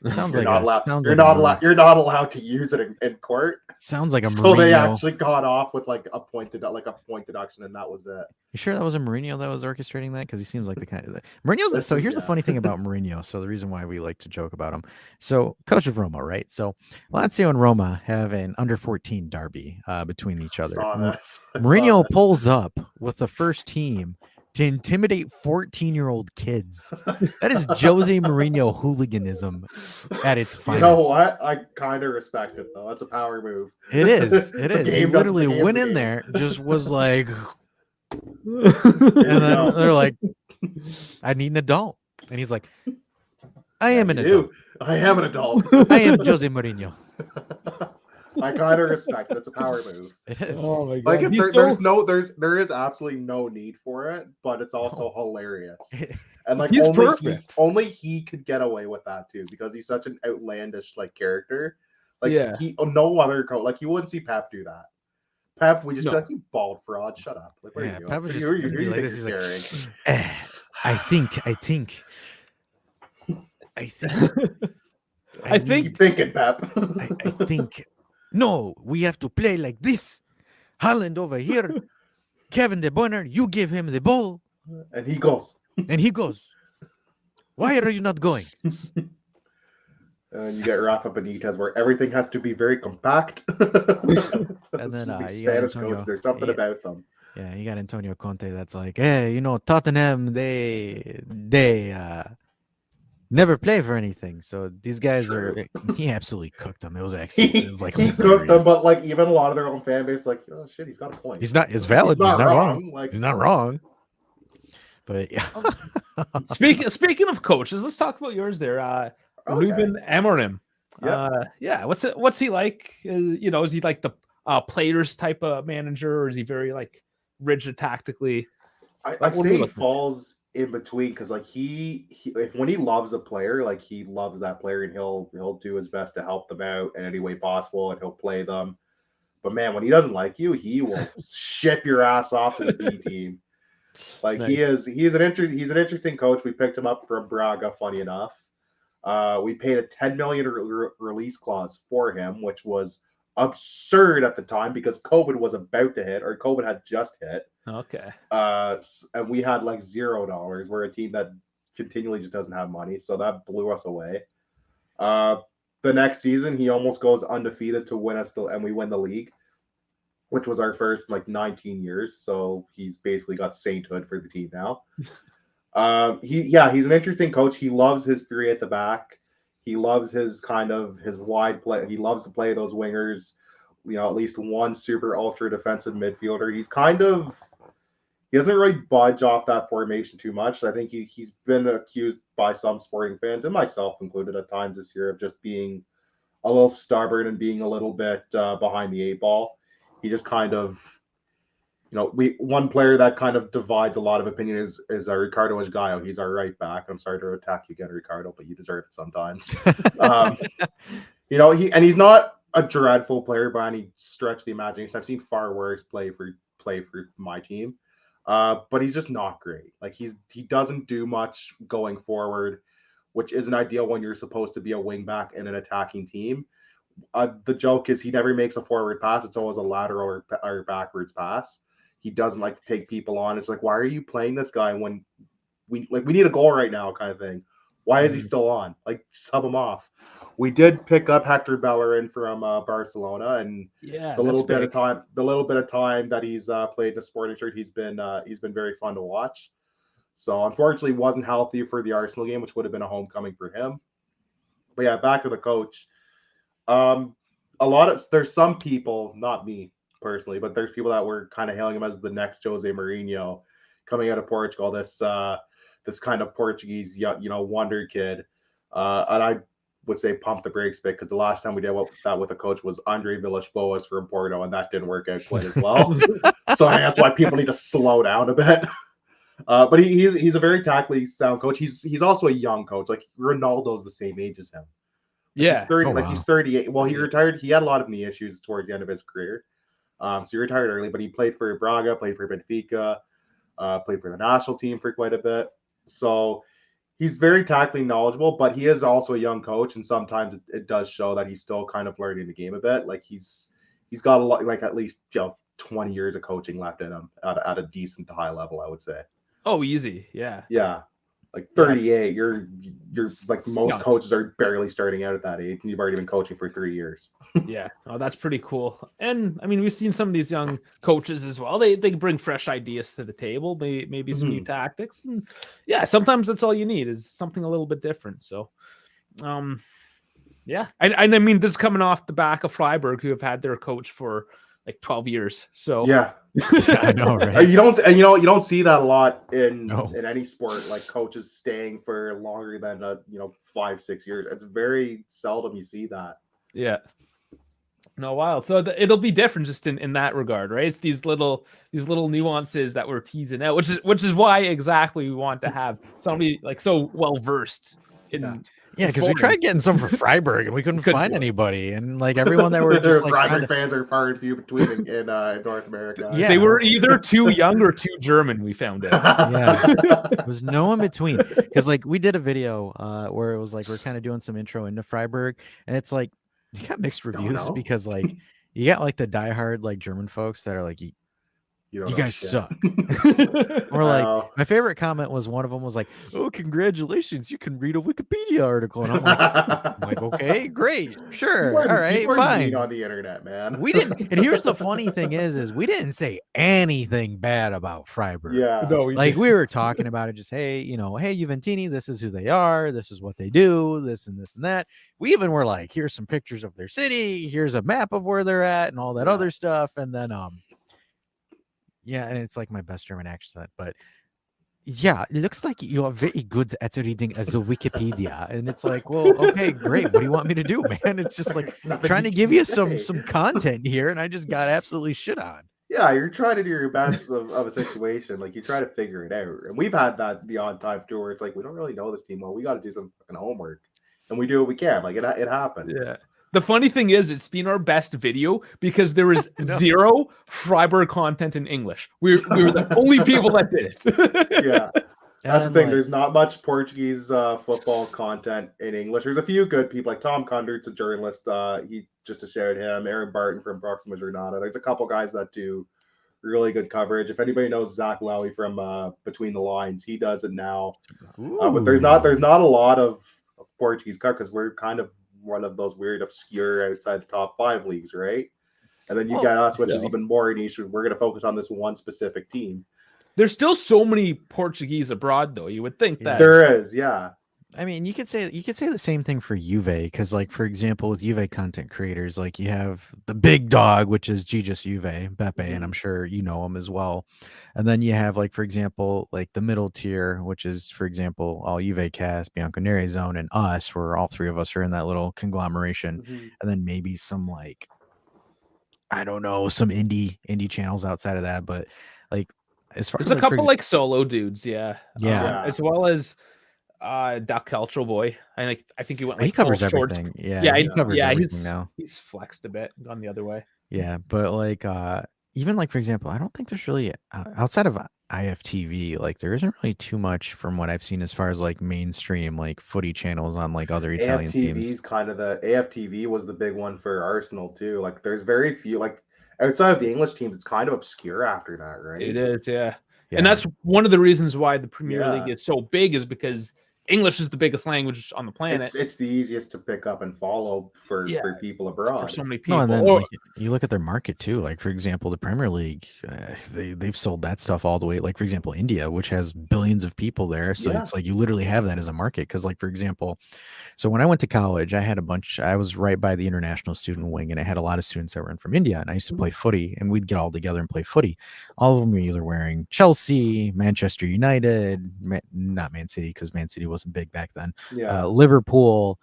you're not allowed to use it in court. Sounds like a Mourinho. So they actually got off with like a point deduction, and that was it. You sure that was a Mourinho that was orchestrating that? Because he seems like the kind of Mourinho's. So here's the funny thing about Mourinho. So the reason why we like to joke about him. So coach of Roma, right? So Lazio and Roma have an under 14 derby between each other. Mourinho pulls up with the first team to intimidate 14-year-old kids. That is Jose Mourinho hooliganism at its finest. You know what? I kind of respect it, though. That's a power move. It is. It is. He literally went in there, just was like... and then they're like, I need an adult. And he's like, I am an adult. I am an adult. I am Jose Mourinho. I kind of respect it. It's a power move. It is. Oh my God. Like there is absolutely no need for it, but it's also hilarious. And like he's perfect. Only he could get away with that too, because he's such an outlandish like character. Like no other coach, like you wouldn't see Pep do that. Pep, we just be like, you bald fraud, shut up. Like, what are you doing? Pep was just like this. He's like, I think. Keep thinking, Pep. I think No, we have to play like this. Holland over here. Kevin De Bruyne, you give him the ball. And he goes. And he goes. Why are you not going? And you get Rafa Benitez, where everything has to be very compact. And then These you got Spanish Antonio. coaches, there's something about them. Yeah, you got Antonio Conte that's like, hey, Tottenham, they never play for anything. So these guys he absolutely cooked them. It was excellent. It was like he cooked them, but like even a lot of their own fan base, like, oh shit, he's got a point. It's valid. He's not wrong. Like, he's not wrong. But yeah. Speaking of coaches, let's talk about yours there. Ruben Amorim. Yeah. What's he like? Is he like the players type of manager, or is he very like rigid tactically? I say he falls in between, because like when he loves a player, like he loves that player, and he'll do his best to help them out in any way possible, and he'll play them. But man, when he doesn't like you, he will ship your ass off to the B team. Like nice. he's an interesting coach. We picked him up from Braga, funny enough. We paid a 10 million release clause for him, which was absurd at the time because COVID was about to hit, or COVID had just hit. Okay. And we had like $0. We're a team that continually just doesn't have money, so that blew us away. The next season, he almost goes undefeated to win us and we win the league, which was our first like 19 years. So he's basically got sainthood for the team now. He's an interesting coach. He loves his three at the back. He loves his wide play. He loves to play those wingers, at least one super ultra defensive midfielder. He doesn't really budge off that formation too much. I think he's been accused by some Sporting fans, and myself included at times this year, of just being a little stubborn and being a little bit behind the eight ball. He just kind of, one player that kind of divides a lot of opinion is Ricardo Esgaio. He's our right back. I'm sorry to attack you again, Ricardo, but you deserve it sometimes. He's not a dreadful player by any stretch of the imagination. I've seen far worse play for my team. But he's just not great. Like he doesn't do much going forward, which isn't ideal when you're supposed to be a wing back in an attacking team. The joke is he never makes a forward pass. It's always a lateral or backwards pass. He doesn't like to take people on. It's like, why are you playing this guy when we need a goal right now, kind of thing? Why is he still on? Like, sub him off. We did pick up Hector Bellerin from Barcelona, and the little bit of time that he's played in the Sporting shirt, he's been very fun to watch. So unfortunately, wasn't healthy for the Arsenal game, which would have been a homecoming for him. But yeah, back to the coach. There's some people, not me personally, but there's people that were kind of hailing him as the next Jose Mourinho coming out of Portugal. This kind of Portuguese, wonder kid, and I would say pump the brakes a bit, because the last time we did that with a coach was Andre Villas-Boas from Porto, and that didn't work out quite as well. So that's why people need to slow down a bit. But he's a very tactically sound coach. He's also a young coach. Like Ronaldo's the same age as him. Yeah, he's 30. He's 38. Well, he retired. He had a lot of knee issues towards the end of his career, so he retired early. But he played for Braga, played for Benfica, played for the national team for quite a bit. So he's very tactically knowledgeable, but he is also a young coach, and sometimes it does show that he's still kind of learning the game a bit. Like he's got a lot, like at least 20 years of coaching left in him at a decent to high level, I would say. Oh, easy, yeah. Like 38, you're like most coaches are barely starting out at that age, and you've already been coaching for 3 years. Yeah, that's pretty cool. And I mean, we've seen some of these young coaches as well. They bring fresh ideas to the table, maybe some new tactics, and yeah, sometimes that's all you need is something a little bit different. So, yeah, I mean, this is coming off the back of Freiburg, who have had their coach for like 12 years. So yeah. I know, right? You don't see that a lot in any sport, like coaches staying for longer than 5-6 years. It's very seldom you see that. Yeah. No, wild. So it'll be different just in that regard, right? It's these little nuances that we're teasing out, which is why exactly we want to have somebody like so well versed in. Yeah, because we tried getting some for Freiburg and we couldn't find anybody, and like everyone that were just like Freiburg fans are far and few between in North America. Yeah, they were either too young or too German. We found out. Yeah, there was no in between. Because like we did a video where it was like we're kind of doing some intro into Freiburg, and it's like You got mixed Don't reviews know. because like you got like the diehard like German folks that are like You you guys shit. suck. Or like Wow. my favorite comment was one of them was like, "Oh, congratulations, you can read a Wikipedia article." And I'm like, "Okay, great, sure, all right, people are mean fine." on the internet, man. We didn't, and here's the funny thing is we didn't say anything bad about Freiburg. Yeah. No, Like we were talking about it, just hey, hey Juventini, this is who they are, this is what they do, this and that. We even were like, here's some pictures of their city, here's a map of where they're at, and all that other stuff, and then yeah, and it's like my best German accent, but yeah, it looks like you are very good at reading the Wikipedia, and it's like, well, okay, great. What do you want me to do, man? It's just like Nothing trying to can give you say. some content here, and I just got absolutely shit on. Yeah, you're trying to do your best of a situation. Like you try to figure it out. And we've had that the odd time too where it's like we don't really know this team well. We got to do some fucking homework. And we do what we can. Like it happens. Yeah. The funny thing is, it's been our best video because there was zero Freiburg content in English. We were the only people that did it. Yeah. That's the thing. There's not much Portuguese football content in English. There's a few good people, like Tom Kundert's a journalist. He just to shout him. Aaron Barton from Proxima Jornada. There's a couple guys that do really good coverage. If anybody knows Zach Lowy from Between the Lines, he does it now. But there's not a lot of Portuguese cut because we're kind of one of those weird, obscure outside the top 5 leagues, right? And then you got us, which is even more niche. We're going to focus on this one specific team. There's still so many Portuguese abroad, though. You would think that there is, yeah. I mean, you could say the same thing for Juve because, like, for example, with Juve content creators, like you have the big dog, which is Jesus Juve, Beppe, and I'm sure you know him as well. And then you have, like, for example, like the middle tier, which is, for example, all Juve cast, Bianconeri Zone, and us, where all 3 of us are in that little conglomeration. And then maybe some like, I don't know, some indie channels outside of that, but like as far there's as a couple like solo dudes, as well as Doc Cultural Boy. I think he went like he covers shorts. everything. He covers everything now. He's flexed a bit, gone the other way. Yeah, but like even like for example, I don't think there's really outside of IFTV, like there isn't really too much from what I've seen as far as like mainstream like footy channels on like other Italian teams. AFTV was the big one for Arsenal too. Like there's very few like outside of the English teams, it's kind of obscure after that, right? It is, yeah. And that's one of the reasons why the Premier League is so big is because English is the biggest language on the planet. It's the easiest to pick up and follow for people abroad. For so many people. No, and then like, you look at their market too. Like for example, the Premier League, they've sold that stuff all the way. Like for example, India, which has billions of people there, so it's like you literally have that as a market. Because like for example, so when I went to college, I was right by the international student wing, and I had a lot of students that were in from India, and I used to play footy, and we'd get all together and play footy. All of them were either wearing Chelsea, Manchester United, not Man City because Man City wasn't big back then. Liverpool,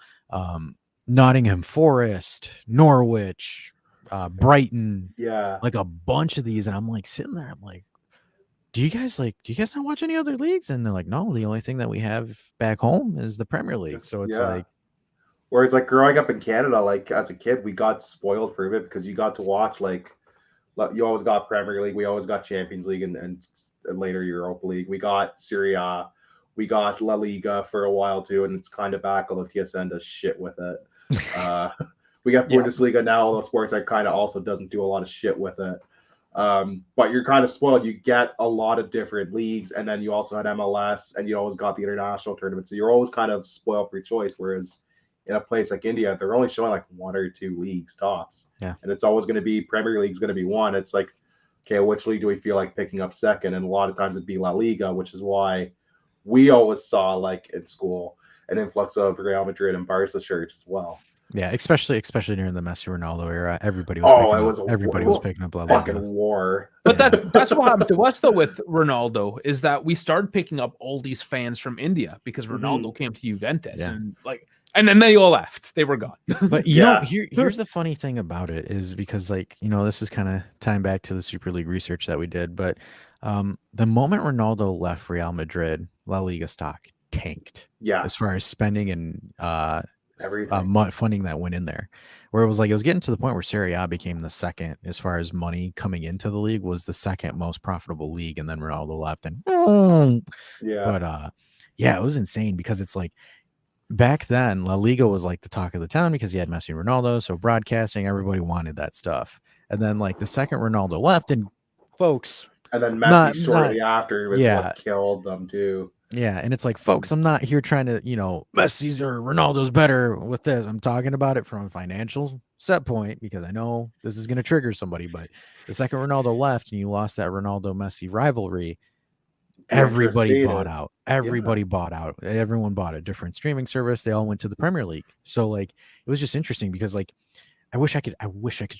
Nottingham Forest, Norwich, Brighton, like a bunch of these, and I'm like sitting there, I'm like, do you guys not watch any other leagues? And they're like, no, the only thing that we have back home is the Premier League. So it's like, whereas like growing up in Canada, like as a kid, we got spoiled for a bit because you got to watch like you always got Premier League, we always got Champions League, and later Europa League. We got Serie A, we got La Liga for a while too, and it's kind of back, although TSN does shit with it. We got Bundesliga now, although sports kind of also doesn't do a lot of shit with it. But you're kind of spoiled. You get a lot of different leagues, and then you also had MLS, and you always got the international tournament. So you're always kind of spoiled for choice. Whereas in a place like India, they're only showing like 1 or 2 leagues tops. Yeah. And it's always going to be Premier League's going to be one. It's like, okay, which league do we feel like picking up second? And a lot of times it'd be La Liga, which is why we always saw like in school an influx of Real Madrid and Barca shirts as well. Yeah, especially during the Messi Ronaldo era, everybody was picking up La Liga. Fucking war. But that's what happened to us though with Ronaldo, is that we started picking up all these fans from India because Ronaldo came to Juventus, and then they all left. They were gone. But you know, here's the funny thing about it is because like, you know, this is kind of tying back to the Super League research that we did, but the moment Ronaldo left Real Madrid, La Liga stock tanked. Yeah. As far as spending and everything. funding that went in there, where it was getting to the point where Serie A became the second, as far as money coming into the league, was the second most profitable league, and then Ronaldo left, and but it was insane because it's like back then, La Liga was like the talk of the town because you had Messi and Ronaldo. So broadcasting, everybody wanted that stuff. And then like the second Ronaldo left, and folks, And then not Messi shortly after was yeah. what killed them too. Yeah, and it's like, folks, I'm not here trying to, Messi's or Ronaldo's better with this. I'm talking about it from a financial set point because I know this is going to trigger somebody. But the second Ronaldo left and you lost that Ronaldo Messi rivalry, everybody bought out. Everybody bought out. Everyone bought a different streaming service. They all went to the Premier League. So like, it was just interesting because like, I wish I could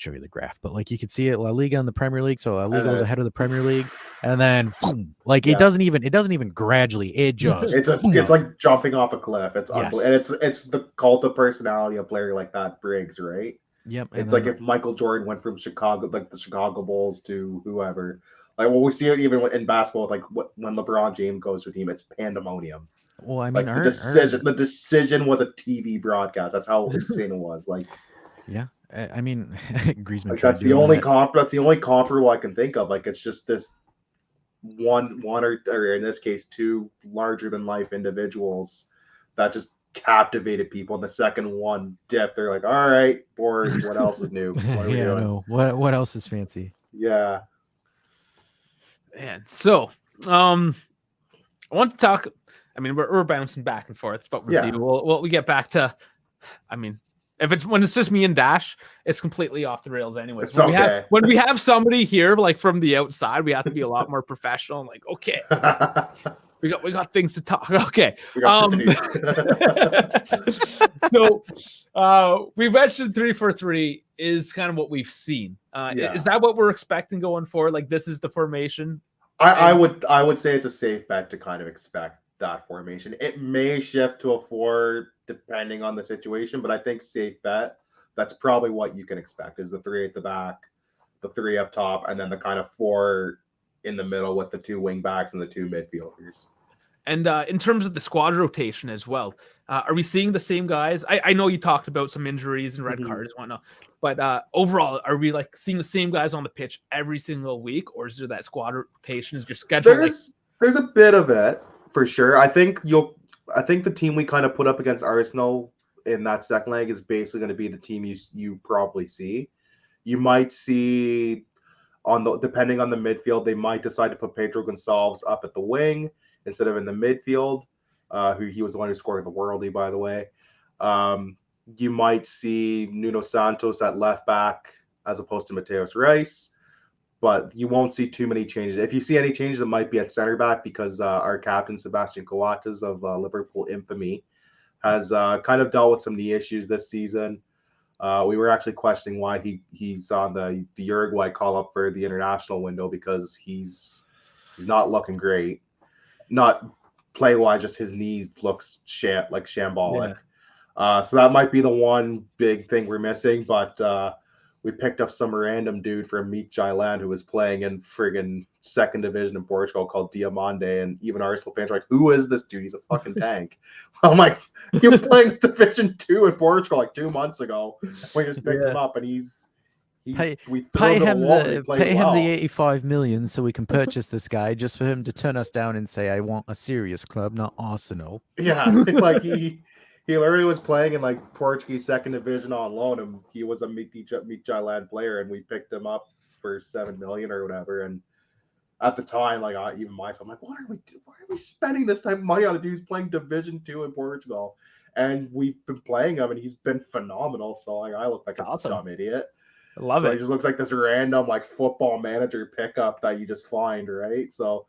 show you the graph, but like you could see it La Liga and the Premier League. So La Liga was ahead of the Premier League, and then boom, like it doesn't even gradually. It just it's like jumping off a cliff. It's Yes. unbelievable. And it's the cult of personality a player like that brings, right? Yep. It's like if Michael Jordan went from Chicago, like the Chicago Bulls, to whoever. Like we see it even in basketball, like when LeBron James goes to a team, it's pandemonium. Well, I mean, like the decision was a TV broadcast. That's how insane it was. Like, yeah, I mean, Griezmann. Like that's the only comparable I can think of. Like it's just this one or in this case two larger than life individuals that just captivated people. And the second one dipped, they're like, all right, bored. What else is new? What are we doing? No. What else is fancy? Yeah. And so, I want to talk. I mean, we're bouncing back and forth, but we get back to. I mean, when it's just me and Dash, it's completely off the rails anyways. When we have somebody here like from the outside, we have to be a lot more professional and like, okay, we got things to talk. Okay. So we mentioned 3-4-3 is kind of what we've seen. Is that what we're expecting going forward? Like this is the formation? I would say it's a safe bet to kind of expect that formation. It may shift to a 4 depending on the situation, but I think safe bet, that's probably what you can expect is the 3 at the back, the 3 up top, and then the kind of 4 in the middle with the 2 wing backs and the 2 midfielders. And in terms of the squad rotation as well, are we seeing the same guys? I know you talked about some injuries and red cards and whatnot, but overall, are we like seeing the same guys on the pitch every single week, or is there that squad rotation? Is your schedule? There's a bit of it for sure. I think the team we kind of put up against Arsenal in that second leg is basically going to be the team you probably see. You might see depending on the midfield, they might decide to put Pedro Gonçalves up at the wing instead of in the midfield. He was the one who scored the Worldie, by the way. You might see Nuno Santos at left back as opposed to Mateus Reis, but you won't see too many changes. If you see any changes, it might be at center back because our captain, Sebastian Coates of Liverpool infamy, has kind of dealt with some knee issues this season. We were actually questioning why he's on the Uruguay call-up for the international window because he's not looking great. Not play-wise, just his knees looks shambolic. Yeah. So that might be the one big thing we're missing, but we picked up some random dude from Midtjylland who was playing in friggin' second division in Portugal called Diamande, and even Arsenal fans are like, who is this dude? He's a fucking tank. I'm like, he was playing Division 2 in Portugal like 2 months ago. We just picked him up, and pay him the 85 million so we can purchase this guy just for him to turn us down and say, I want a serious club, not Arsenal. Yeah, like he literally was playing in like Portuguese second division on loan, and he was a Midtjylland player, and we picked him up for 7 million or whatever. And at the time, like even myself, I'm like, why are we spending this type of money on a dude who's playing Division 2 in Portugal? And we've been playing him, and he's been phenomenal. So like, I look like a dumb idiot. I love it. He just looks like this random like football manager pickup that you just find, right? So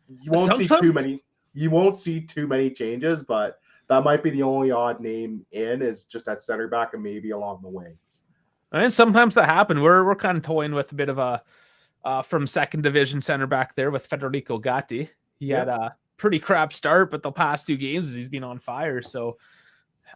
you won't see too many changes, but that might be the only odd name in is just at center back and maybe along the wings. And sometimes that happens. We're kind of toying with a bit of a from second division center back there with Federico Gatti. He had a pretty crap start, but the past 2 games he's been on fire. So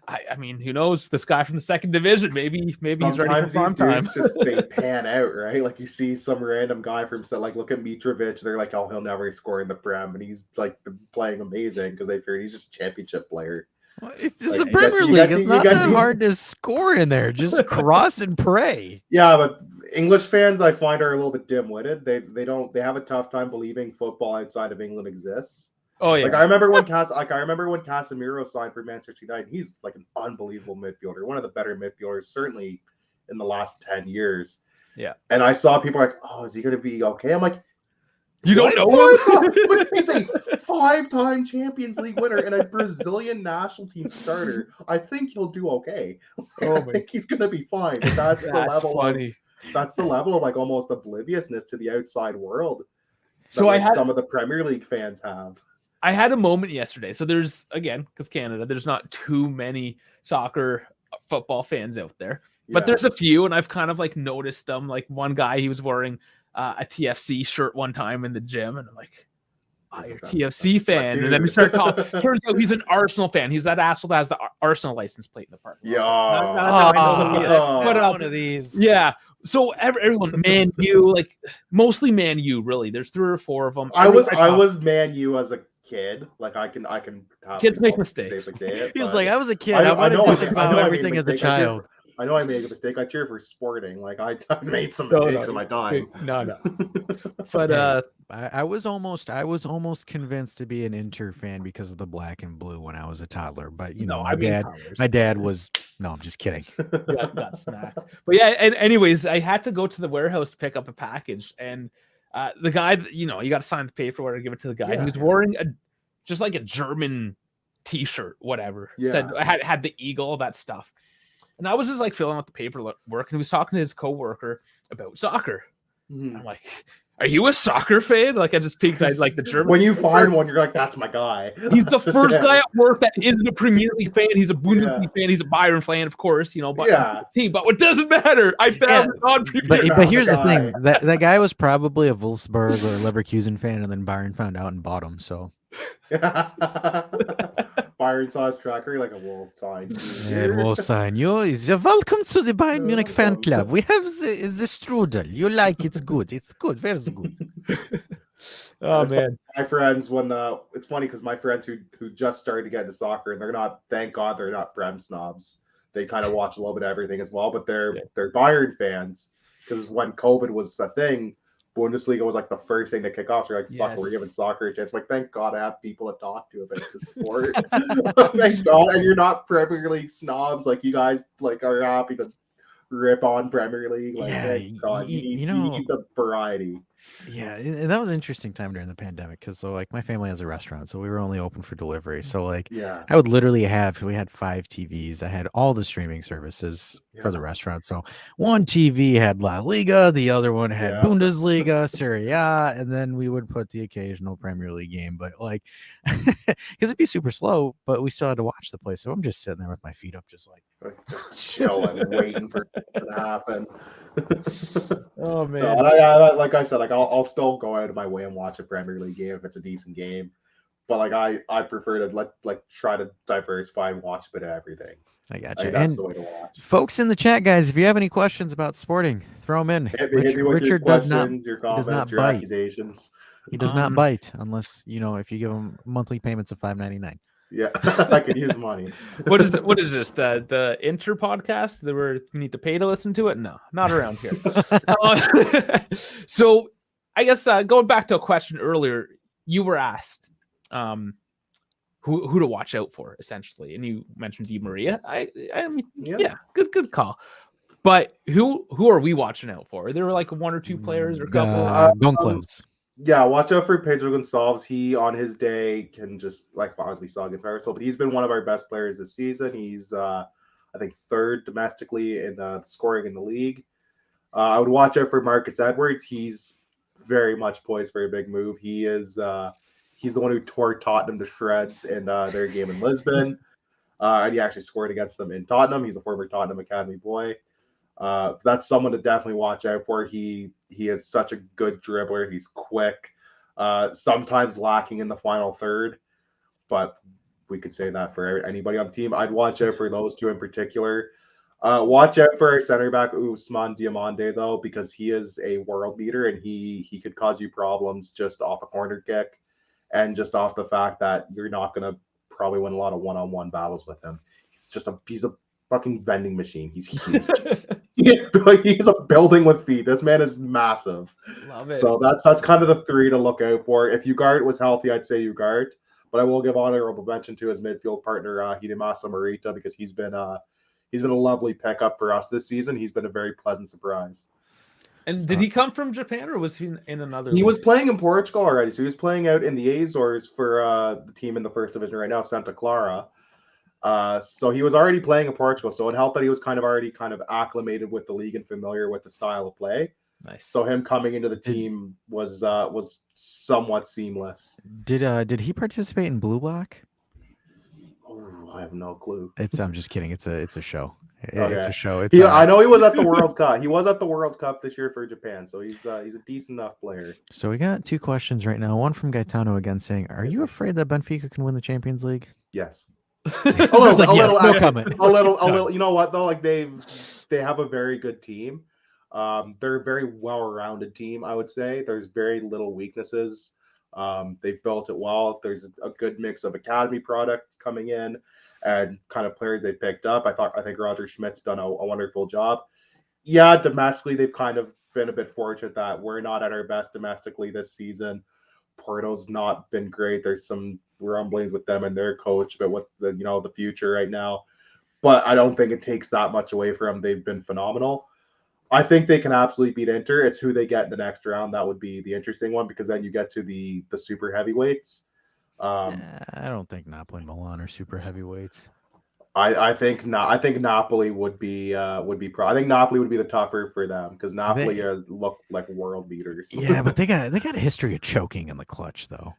I mean, who knows? This guy from the second division, maybe he's ready for prime time. They pan out, right? Like you see some random guy from like look at Mitrovic, they're like, oh, he'll never score in the Prem, and he's like playing amazing because they figured he's just a championship player. Well, it's just the Premier League. It's not that hard to score in there. Just cross and pray. Yeah, but English fans I find are a little bit dim-witted. They have a tough time believing football outside of England exists. Oh yeah. Like I remember when Casemiro signed for Manchester United. He's like an unbelievable midfielder, one of the better midfielders, certainly in the last 10 years. Yeah. And I saw people like, "Oh, is he going to be okay?" I'm like, you don't know him? But he's a 5-time Champions League winner and a Brazilian national team starter. I think he'll do okay. I think he's going to be fine. But that's the level. Funny. That's the level of like almost obliviousness to the outside world. So like I had some of the Premier League fans have. I had a moment yesterday. So there's, again, because Canada, there's not too many soccer football fans out there, but there's a few, and I've kind of like noticed them. Like one guy, he was wearing a TFC shirt one time in the gym, and I'm like, "Oh, you're a TFC fan." And then we start talking. Turns out he's an Arsenal fan. He's that asshole that has the Arsenal license plate in the park. One of these. Yeah. So everyone, Man U, like mostly Man U, really. There's 3 or 4 of them. I was Man U as a kid. Like I can have kids make mistakes. He was like, I was a kid. I wanted to disavow everything as a child. I know I made a mistake. I cheer for Sporting. Like I made some mistakes in my time. No. But I was almost convinced to be an Inter fan because of the black and blue when I was a toddler. But my dad was. No, I'm just kidding. got smacked. But yeah, and anyways, I had to go to the warehouse to pick up a package, and the guy, you got to sign the paperwork and give it to the guy. Yeah. He was wearing just like a German T-shirt, whatever. Yeah. Said had the eagle, that stuff. And I was just like filling out the paperwork, and he was talking to his coworker about soccer. I'm like, "Are you a soccer fan?" Like I just peeked at like the German. When you find one, you're like, "That's my guy." He's the first guy at work that isn't a Premier League fan. He's a Bundesliga fan. He's a Bayern fan, of course. But team. But it doesn't matter. I bet on Premier League. But here's the thing: that guy was probably a Wolfsburg or Leverkusen fan, and then Bayern found out and bought him. So. Bayern saw his tracker like a Wolves sign. Yeah, Wolves sign. You're welcome to the Bayern Munich fan club. We have the strudel. You like it's good. It's good. Very good. Oh man, my friends when it's funny because my friends who just started to get into soccer and they're not. Thank God they're not Prem snobs. They kind of watch a little bit of everything as well, but they're Bayern fans because when COVID was a thing. Bundesliga was like the first thing to kick off. So you're like, fuck, we're giving soccer a chance. Like, thank God I have people to talk to about the sport. Thank God. And you're not Premier League snobs. Like, you guys like are happy to rip on Premier League. Like, thank God. You need the variety. Yeah, and that was an interesting time during the pandemic because my family has a restaurant, so we were only open for delivery. So I would literally we had 5 TVs. I had all the streaming services for the restaurant. So one TV had La Liga, the other one had Bundesliga, Serie A, and then we would put the occasional Premier League game. But because it'd be super slow, but we still had to watch the play. So I'm just sitting there with my feet up, just chilling and waiting for it to happen. Oh man! No, like I said, I'll still go out of my way and watch a Premier League game if it's a decent game, but I prefer to try to diversify and watch a bit of everything. I got you. That's the way to watch. Folks in the chat, guys, if you have any questions about Sporting, throw them in. Hit me with Richard your does not your bite. Accusations. He does not bite unless if you give him monthly payments of $5.99. Yeah, I could use money. What is this? The Inter podcast that you need to pay to listen to it? No, not around here. So I guess going back to a question earlier, you were asked who to watch out for, essentially, and you mentioned Di Maria. I mean, good call. But who are we watching out for? Are there like 1 or 2 players or a couple? Goncalves. Yeah, watch out for Pedro Gonçalves. He, on his day, can just, as we saw against Arsenal, but he's been one of our best players this season. He's, I think, 3rd domestically in scoring in the league. I would watch out for Marcus Edwards. He's very much poised for a big move. He is, he's the one who tore Tottenham to shreds in their game in Lisbon. And he actually scored against them in Tottenham. He's a former Tottenham Academy boy. That's someone to definitely watch out for. He is such a good dribbler. He's quick, sometimes lacking in the final third, but we could say that for anybody on the team. I'd watch out for those 2 in particular. Watch out for our center back Ousmane Diomande though, because he is a world beater and he could cause you problems just off a corner kick and just off the fact that you're not going to probably win a lot of one-on-one battles with him. He's a fucking vending machine. He's huge. He's a building with feet. This man is massive. Love it. So that's kind of the 3 to look out for. If Ugarte was healthy, I'd say Ugarte. But I will give honorable mention to his midfield partner, Hidemasa Morita, because he's been a lovely pickup for us this season. He's been a very pleasant surprise. And did he come from Japan or was he in another He league? was playing in Portugal already. So he was playing out in the Azores for the team in the first division right now, Santa Clara. So he was already playing in Portugal. So it helped that he was already acclimated with the league and familiar with the style of play. Nice. So him coming into the team was somewhat seamless. Did he participate in Blue Lock? Oh, I have no clue. I'm just kidding. It's a show. Okay. It's a show. I know he was at the World Cup. He was at the World Cup this year for Japan, so he's a decent enough player. So we got 2 questions right now. One from Gaetano again saying, "Are you afraid that Benfica can win the Champions League?" Yes. No comment. A little. You know what though? Like they have a very good team. They're a very well-rounded team. I would say there's very little weaknesses. They've built it well. There's a good mix of academy products coming in and kind of players they picked up. I think Roger Schmidt's done a wonderful job. Yeah, domestically they've kind of been a bit fortunate that we're not at our best domestically this season. Porto's not been great. There's some rumblings with them and their coach, but with the future right now. But I don't think it takes that much away from them. They've been phenomenal. I think they can absolutely beat Inter. It's who they get in the next round. That would be the interesting one because then you get to the super heavyweights. I don't think Napoli and Milan are super heavyweights. I think Napoli would be I think Napoli would be the tougher for them because Napoli look like world beaters. Yeah, but they got a history of choking in the clutch though.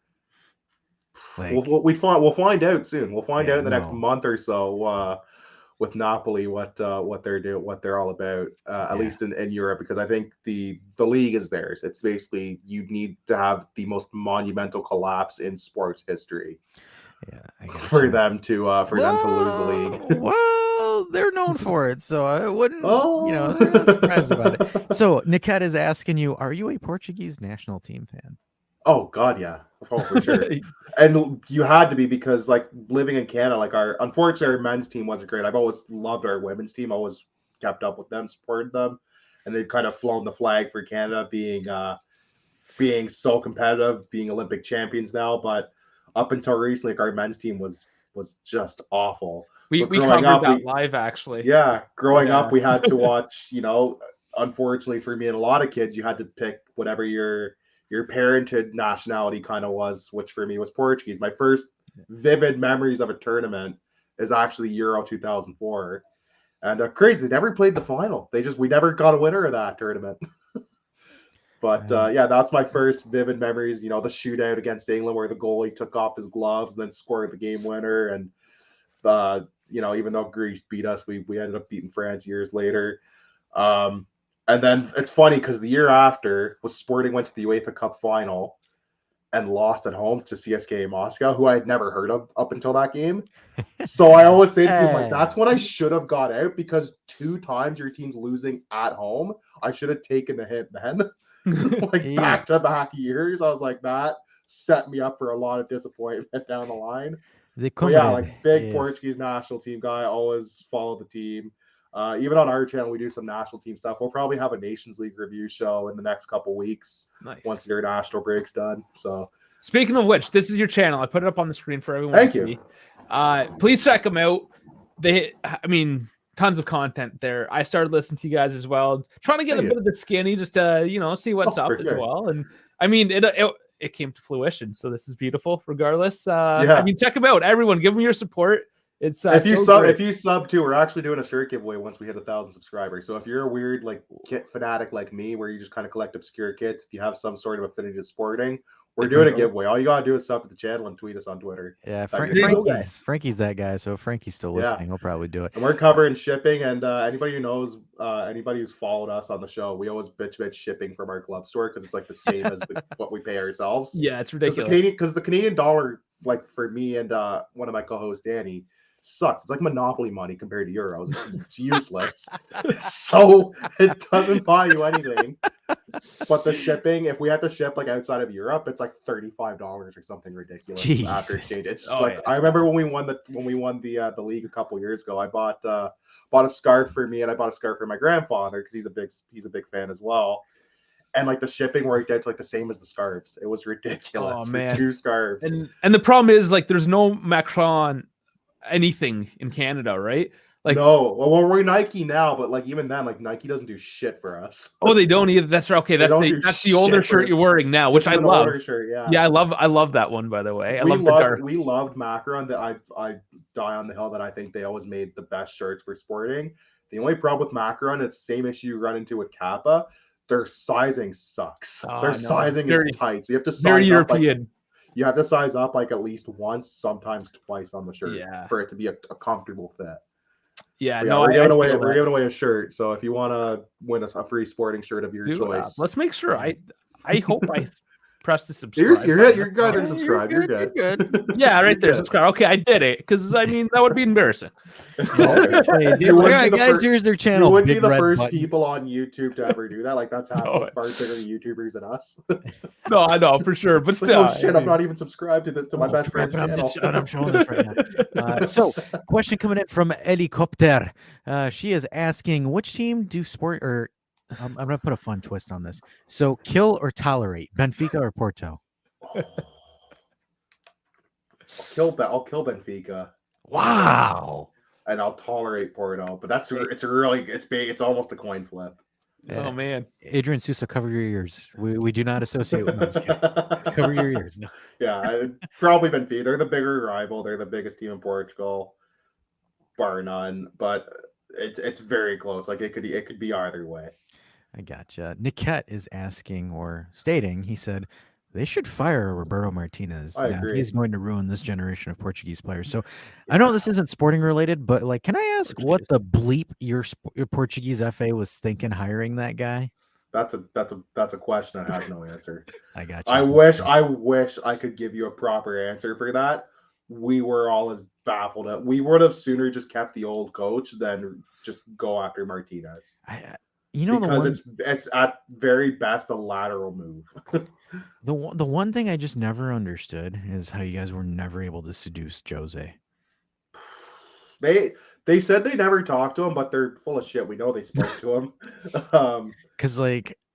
Like, we'll find out soon. We'll find out in the next month or so with Napoli what they're all about. At least in Europe, because I think the league is theirs. It's basically you need to have the most monumental collapse in sports history. Yeah, for them to lose the league. Well, they're known for it, so I wouldn't. They're not surprised about it. So Niket is asking you, are you a Portuguese national team fan? Oh God, yeah, for sure. And you had to be because like living in Canada, like unfortunately our men's team wasn't great. I've always loved our women's team. Always kept up with them, supported them, and they've kind of flown the flag for Canada, being so competitive, being Olympic champions now, but. Up until recently, like our men's team was just awful. We covered that live actually. Yeah, growing up, we had to watch. Unfortunately for me and a lot of kids, you had to pick whatever your parented nationality kind of was, which for me was Portuguese. My first vivid memories of a tournament is actually Euro 2004, and crazy, they never played the final. We never got a winner of that tournament. But that's my first vivid memories. The shootout against England where the goalie took off his gloves and then scored the game winner. And even though Greece beat us, we ended up beating France years later. And then it's funny because the year after was Sporting went to the UEFA Cup final and lost at home to CSKA Moscow, who I had never heard of up until that game. So I always say to people, like, that's when I should have got out because 2 times your team's losing at home. I should have taken the hit then. Back-to-back years. I was like, that set me up for a lot of disappointment down the line. Big Portuguese national team guy. Always follow the team. Even on our channel, we do some national team stuff. We'll probably have a Nations League review show in the next couple weeks once the international break's done. So, speaking of which, this is your channel. I put it up on the screen for everyone to see. Please check them out. Tons of content there. I started listening to you guys as well, trying to get a bit of the skinny, just to see what's up as well. And it came to fruition, so this is beautiful. Regardless, check them out. Everyone, give them your support. It's if you sub too, we're actually doing a shirt giveaway once we hit 1,000 subscribers. So if you're a weird kit fanatic like me, where you just kind of collect obscure kits, if you have some sort of affinity to sporting, we're doing a giveaway. All you gotta do is sub to the channel and tweet us on Twitter. Yeah, Frankie's that guy. So if Frankie's still listening, he'll probably do it. And we're covering shipping. And anybody who knows, anybody who's followed us on the show, we always bitch shipping from our club store because it's like the same as what we pay ourselves. Yeah, it's ridiculous. Because the Canadian dollar, like for me and one of my co-hosts, Danny, sucks. It's like Monopoly money compared to euros. It's useless. So it doesn't buy you anything. But the shipping, if we have to ship outside of Europe, it's like $35 or something ridiculous after exchange. It's I remember when we won the league a couple years ago, I bought a scarf for me and I bought a scarf for my grandfather because he's a big fan as well. And like the shipping worked out to like the same as the scarves. It was ridiculous. Oh, man. 2 scarves. And the problem is like there's no Macron anything in Canada, right? Like no, well, we're Nike now, but like even then, like Nike doesn't do shit for us. oh, they don't either. That's right. Okay, They that's the older shirt you're wearing now, which I love. Shirt, yeah. Yeah, I love that one, by the way. We loved Macron. That I die on the hill that I think they always made the best shirts for Sporting. The only problem with Macron, it's the same issue you run into with Kappa. Their sizing sucks. Their sizing is tight. So you have to size very up European. You have to size up like at least once, sometimes twice on the shirt for it to be a comfortable fit. Yeah, no, we're giving away a shirt. So if you want to win a free Sporting shirt of your choice, let's make sure. I hope I press the subscribe. You're good and subscribe. You're good. Yeah, right there. Subscribe. Okay, I did it because I mean that would be embarrassing. Guys, here's their channel. You would be the first people on YouTube to ever do that. Like that's happening far bigger YouTubers than us. No, I know for sure, but still, oh shit, I'm not even subscribed to my best friend's channel. I'm showing this right now. So, question coming in from Helicopter. She is asking, which team do sport or I'm going to put a fun twist on this. So, kill or tolerate, Benfica or Porto? I'll kill Benfica. Wow. And I'll tolerate Porto, but it's big. It's almost a coin flip. Oh man, Adrian Sousa, cover your ears. We do not associate with them. Cover your ears. No. Yeah, probably Benfica. They're the bigger rival. They're the biggest team in Portugal, bar none. But it's very close. Like it could be either way. I gotcha. Niket is asking or stating, he said, they should fire Roberto Martinez. I agree. He's going to ruin this generation of Portuguese players. So I know this isn't sporting related, but like, can I ask what the bleep your Portuguese FA was thinking hiring that guy? That's a question that has no answer. I got you. I wish I could give you a proper answer for that. We were all as baffled. We would have sooner just kept the old coach than just go after Martinez. Because it's at very best a lateral move. The one thing I just never understood is how you guys were never able to seduce Jose. They said they never talked to him, but they're full of shit. We know they spoke to him. Because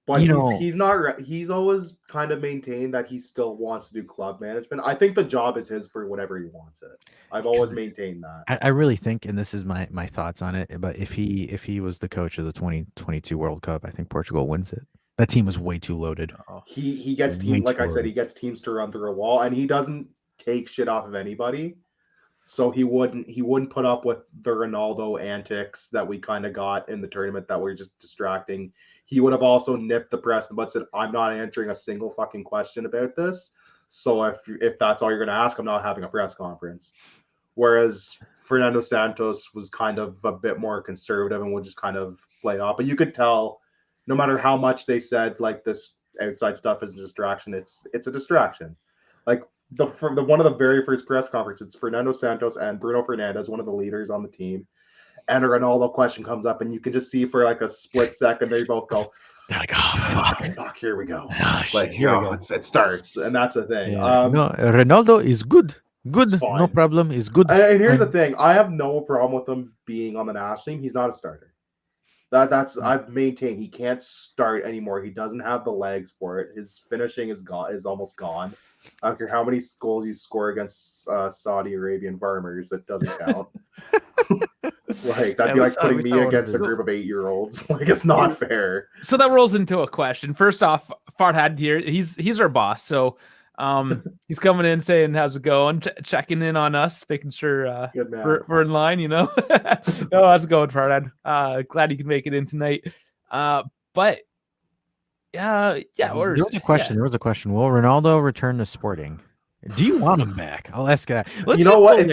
but he's not. He's always kind of maintained that he still wants to do club management. I think the job is his for whatever he wants it. I've always maintained that. I really think, and this is my thoughts on it, but if he was the coach of the 2022 World Cup, I think Portugal wins it. That team was way too loaded. He gets teams, like I said, he gets teams to run through a wall, and he doesn't take shit off of anybody. So he wouldn't put up with the Ronaldo antics that we kind of got in the tournament that were just distracting. He would have also nipped the press but said, I'm not answering a single fucking question about this. So if that's all you're going to ask, I'm not having a press conference. Whereas Fernando Santos was kind of a bit more conservative and would just kind of play off. But you could tell, no matter how much they said like this outside stuff is a distraction, it's a distraction. Like one of the very first press conferences, it's Fernando Santos and Bruno Fernandes, one of the leaders on the team. And a Ronaldo question comes up, and you can just see for like a split second they both go, they're like, oh fuck, here we go. Like here we go. It starts, and that's the thing. Yeah. No, Ronaldo is good, no problem, is good. And here's the thing: I have no problem with him being on the national team. He's not a starter. That's I've maintained he can't start anymore. He doesn't have the legs for it. His finishing is almost gone. I don't care how many goals you score against Saudi Arabian farmers, it doesn't count. Like that'd be like putting me against a group of 8-year-olds. Like it's not fair. So that rolls into a question. First off, Farhad here, he's our boss, so he's coming in saying how's it going, checking in on us, making sure we're in line. No, how's it going, Farhad? Glad you can make it in tonight. But there was a question. There was a question. Will Ronaldo return to Sporting? Do you want him back? I'll ask that. You know what? If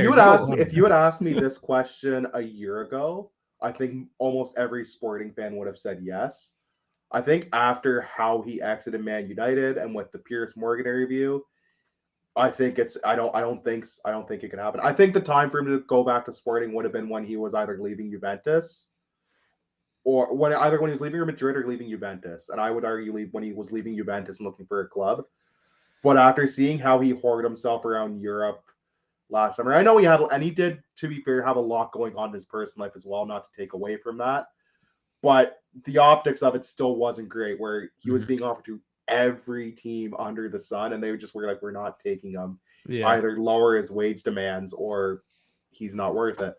you had asked me this question a year ago, I think almost every Sporting fan would have said yes. I think after how he exited Man United and with the Piers Morgan interview, I think I don't think it can happen. I think the time for him to go back to Sporting would have been when he was either leaving Juventus, or when he was leaving Madrid or leaving Juventus. And I would argue when he was leaving Juventus and looking for a club. But after seeing how he hoarded himself around Europe last summer, I know he did, to be fair, have a lot going on in his personal life as well, not to take away from that. but the optics of it still wasn't great, where he was Mhm. being offered to every team under the sun, and they just were like, we're not taking him. Yeah. Either lower his wage demands or he's not worth it.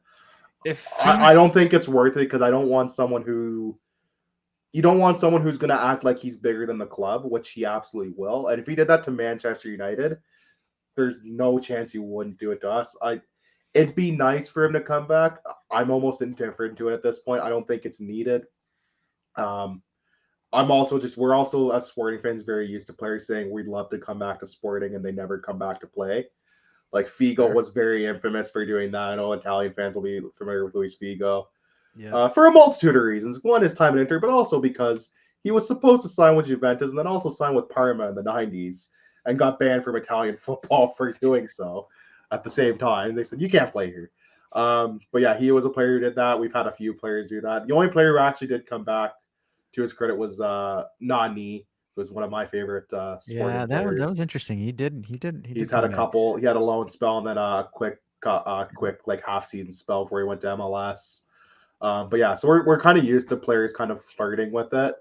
If I don't think it's worth it because I don't want someone who you don't want someone who's going to act like he's bigger than the club, which he absolutely will. And if he did that to Manchester United, there's no chance he wouldn't do it to us. It'd be nice for him to come back. I'm almost indifferent to it at this point. I don't think it's needed. Um, we're also as Sporting fans very used to players saying we'd love to come back to Sporting and they never come back to play. Like Figo was very infamous for doing that. I know Italian fans will be familiar with Luis Figo. For a multitude of reasons. One, his time in Inter, but also because he was supposed to sign with Juventus and then also sign with Parma in the 90s and got banned from Italian football for doing so at the same time. They said, you can't play here. But yeah, he was a player who did that. We've had a few players do that. The only player who actually did come back, to his credit, was Nani, who was one of my favorite Sporting players. That was interesting. He did He's had come a back. couple. He had a loan spell and then a quick like half season spell before he went to MLS. But yeah, so we're kind of used to players kind of flirting with it,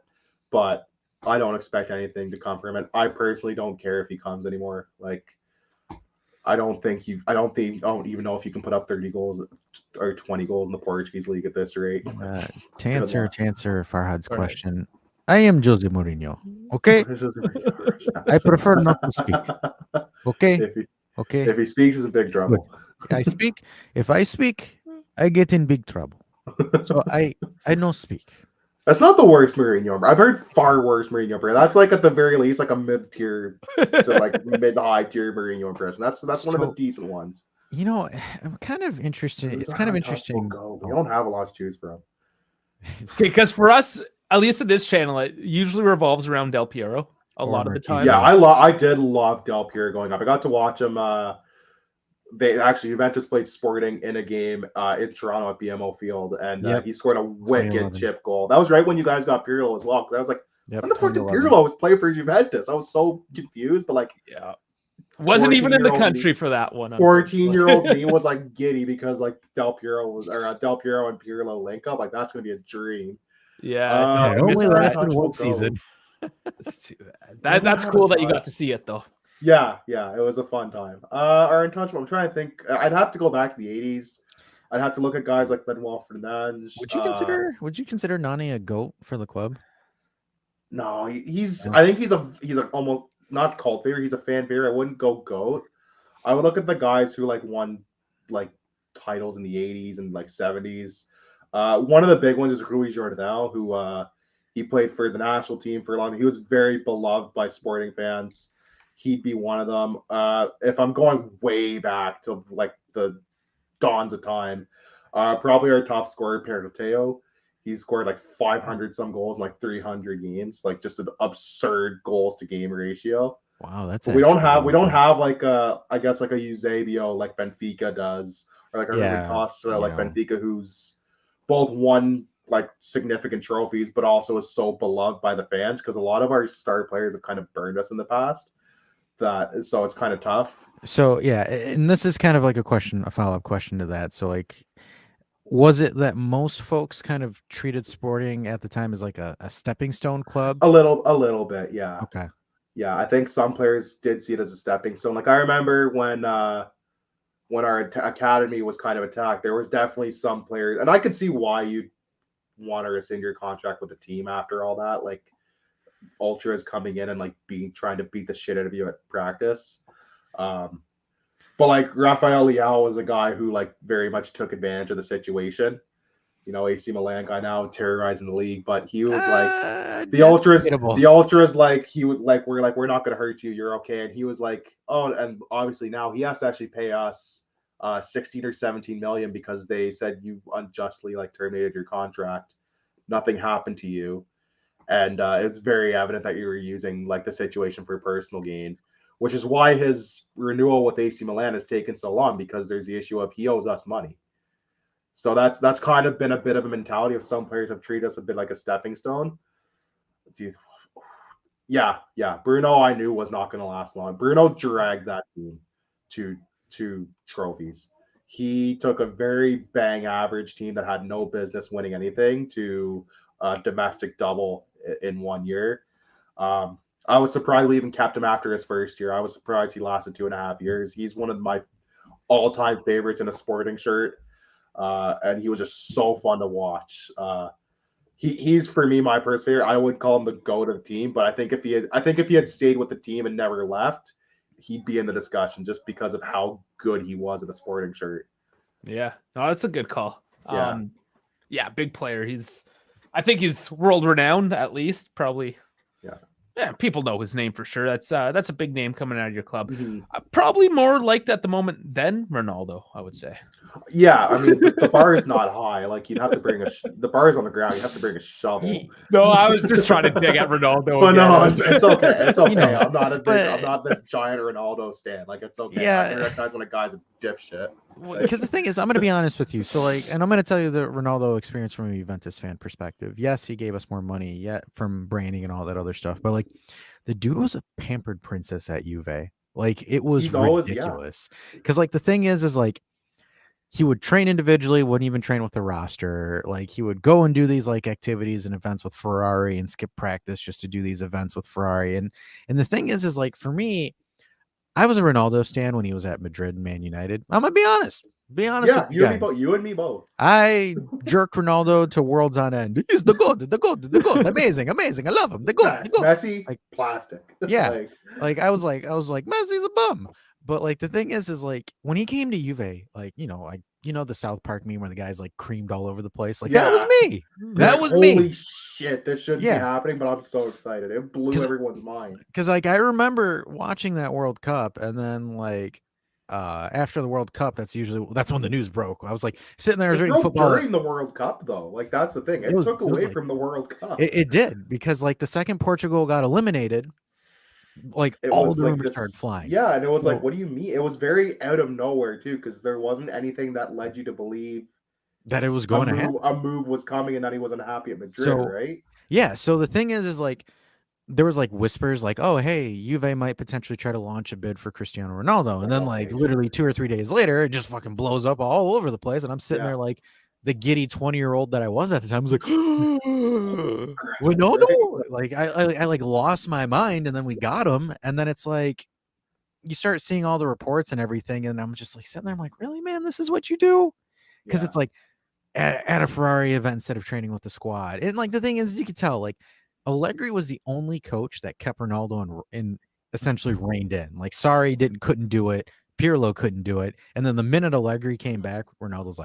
but I don't expect anything to come from it. I personally don't care if he comes anymore. Like, I don't even know if you can put up 30 goals or 20 goals in the Portuguese league at this rate. To answer Farhad's All right. question, I am Jose Mourinho. Okay, I prefer not to speak. Okay, okay. If he speaks, he's in big trouble. If I speak, I get in big trouble. So I no speak. That's not the worst Mourinho. I've heard far worse Mourinho impression. That's like at the very least like a mid-tier to like mid-high tier Mourinho impression. That's one of the decent ones. You know, I'm kind of interested. It's kind of interesting. We don't have a lot to choose from. Because for us, at least at this channel, it usually revolves around Del Piero a lot of the time. Yeah, I did love Del Piero going up. I got to watch him. Juventus played Sporting in a game in Toronto at BMO Field, and he scored a wicked chip goal. That was right when you guys got Pirlo as well. Because I was like, when the fuck did Pirlo play for Juventus? I was so confused, but like, yeah, wasn't even in the country for that one. 14-year-old me was like giddy because like Del Piero and Pirlo link up. Like, that's gonna be a dream. Yeah, it only lasted one season. It's too bad. That's cool that you got to see it though. Yeah, it was a fun time. Our Untouchable, I'm trying to think. I'd have to go back to the 80s. I'd have to look at guys like Manuel Fernandes. Would you consider Nani a GOAT for the club? No, I think he's a almost not cult favorite. He's a fan favorite. I wouldn't go GOAT. I would look at the guys who like won like titles in the 80s and like 70s. One of the big ones is Rui Jordão, who he played for the national team for a long time. He was very beloved by Sporting fans. He'd be one of them. If I'm going way back to like the dawns of time, probably our top scorer, Peroteo. He scored like 500 some goals in like 300 games, like just an absurd goals to game ratio. Wow, that's we don't have like I guess like a Eusebio like Benfica does, or like a Rui Costa like Benfica, who's both won like significant trophies, but also is so beloved by the fans because a lot of our star players have kind of burned us in the past. So it's kind of tough. So yeah, and this is kind of like a follow-up question to that. So like, was it that most folks kind of treated Sporting at the time as like a stepping stone club? A little bit, yeah. Okay. Yeah, I think some players did see it as a stepping stone. Like I remember when our academy was kind of attacked, there was definitely some players, and I could see why you'd want to rescind your contract with the team after all that. Like, ultras coming in and like trying to beat the shit out of you at practice. But like Rafael Leao was a guy who like very much took advantage of the situation. You know, AC Milan guy now terrorizing the league, but he was like the ultras like he would like we're not gonna hurt you, you're okay. And he was like, oh, and obviously now he has to actually pay us 16 or 17 million because they said you unjustly like terminated your contract. Nothing happened to you. And it's very evident that you were using like the situation for personal gain, which is why his renewal with AC Milan has taken so long, because there's the issue of he owes us money. So that's kind of been a bit of a mentality of some players have treated us a bit like a stepping stone. Yeah. Bruno, I knew was not going to last long. Bruno dragged that team to trophies. he took a very bang average team that had no business winning anything to a domestic double in 1 year. I was surprised we even kept him after his first year. I was surprised he lasted 2.5 years. He's one of my all-time favorites in a Sporting shirt, and he was just so fun to watch. He's for me my first favorite. I would call him the GOAT of the team, but I think if he had stayed with the team and never left, he'd be in the discussion just because of how good he was in a Sporting shirt. Yeah, no, that's a good call. Yeah. Yeah, big player. I think he's world renowned at least. Probably. Yeah, people know his name for sure. That's a big name coming out of your club. Mm-hmm. Probably more liked at the moment than Ronaldo, I would say. Yeah, I mean the bar is not high. Like you'd have to bring the bar is on the ground. You have to bring a shovel. No, I was just trying to dig at Ronaldo. But no, it's okay. It's okay. You know, I'm not this giant Ronaldo stan. Like it's okay. Yeah. I recognize when a guy's a dipshit. Because the thing is, I'm going to be honest with you. So, and I'm going to tell you the Ronaldo experience from a Juventus fan perspective. Yes, he gave us more money, from branding and all that other stuff. But the dude was a pampered princess at Juve. It was ridiculous. Because the thing is he would train individually, wouldn't even train with the roster. He would go and do these activities and events with Ferrari and skip practice just to do these events with Ferrari. And the thing is for me, I was a Ronaldo stan when he was at Madrid and Man United. I'm gonna be honest. Yeah, you and me both. I jerk Ronaldo to worlds on end. He's the goat. Amazing. I love him. The goat. Messi, plastic. Yeah. I was like, Messi's a bum. But the thing is when he came to Juve, the South Park meme where the guy's creamed all over the place. That was me. That was me. Holy shit, this shouldn't be happening, but I'm so excited. It blew everyone's mind. Because I remember watching that World Cup, and then after the World Cup, that's when the news broke. I was sitting there, I was reading football during the World Cup, though. That's the thing. It took away from the World Cup. It did, because the second Portugal got eliminated, all the rumors started flying. Yeah, and it was what do you mean? It was very out of nowhere too, because there wasn't anything that led you to believe that it was going to happen. A move was coming, and that he wasn't happy at Madrid, right? Yeah. So the thing is there was whispers oh, hey, Juve might potentially try to launch a bid for Cristiano Ronaldo, and then literally 2 or 3 days later, it just fucking blows up all over the place, and I'm sitting there the giddy 20-year-old that I was at the time was Ronaldo, I lost my mind, and then we got him, and then it's you start seeing all the reports and everything, and I'm just sitting there, I'm really, man, this is what you do? Because it's at a Ferrari event instead of training with the squad, and the thing is, you could tell Allegri was the only coach that kept Ronaldo and essentially reined in. Sarri couldn't do it, Pirlo couldn't do it, and then the minute Allegri came back, Ronaldo's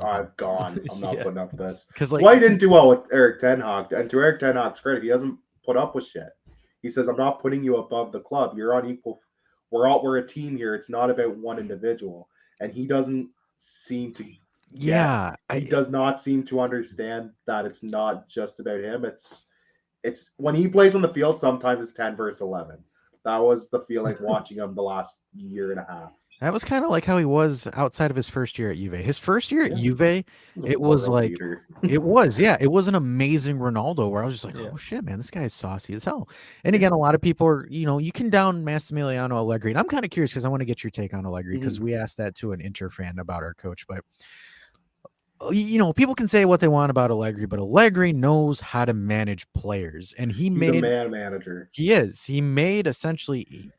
I'm gone. I'm not putting up with this. Because he didn't do well with Eric Ten Hag, and to Eric Ten Hag's credit, he doesn't put up with shit. He says, "I'm not putting you above the club. You're on equal. We're a team here. It's not about one individual." And he doesn't seem to. He does not seem to understand that it's not just about him. It's when he plays on the field, sometimes it's 10 versus 11. That was the feeling watching him the last year and a half. That was kind of how he was outside of his first year at Juve. His first year at Juve, it was it was an amazing Ronaldo where I was just oh shit, man, this guy is saucy as hell. And again, a lot of people are, you can down Massimiliano Allegri. And I'm kind of curious because I want to get your take on Allegri, because we asked that to an Inter fan about our coach. But people can say what they want about Allegri, but Allegri knows how to manage players, and he's a man manager. He is. He made essentially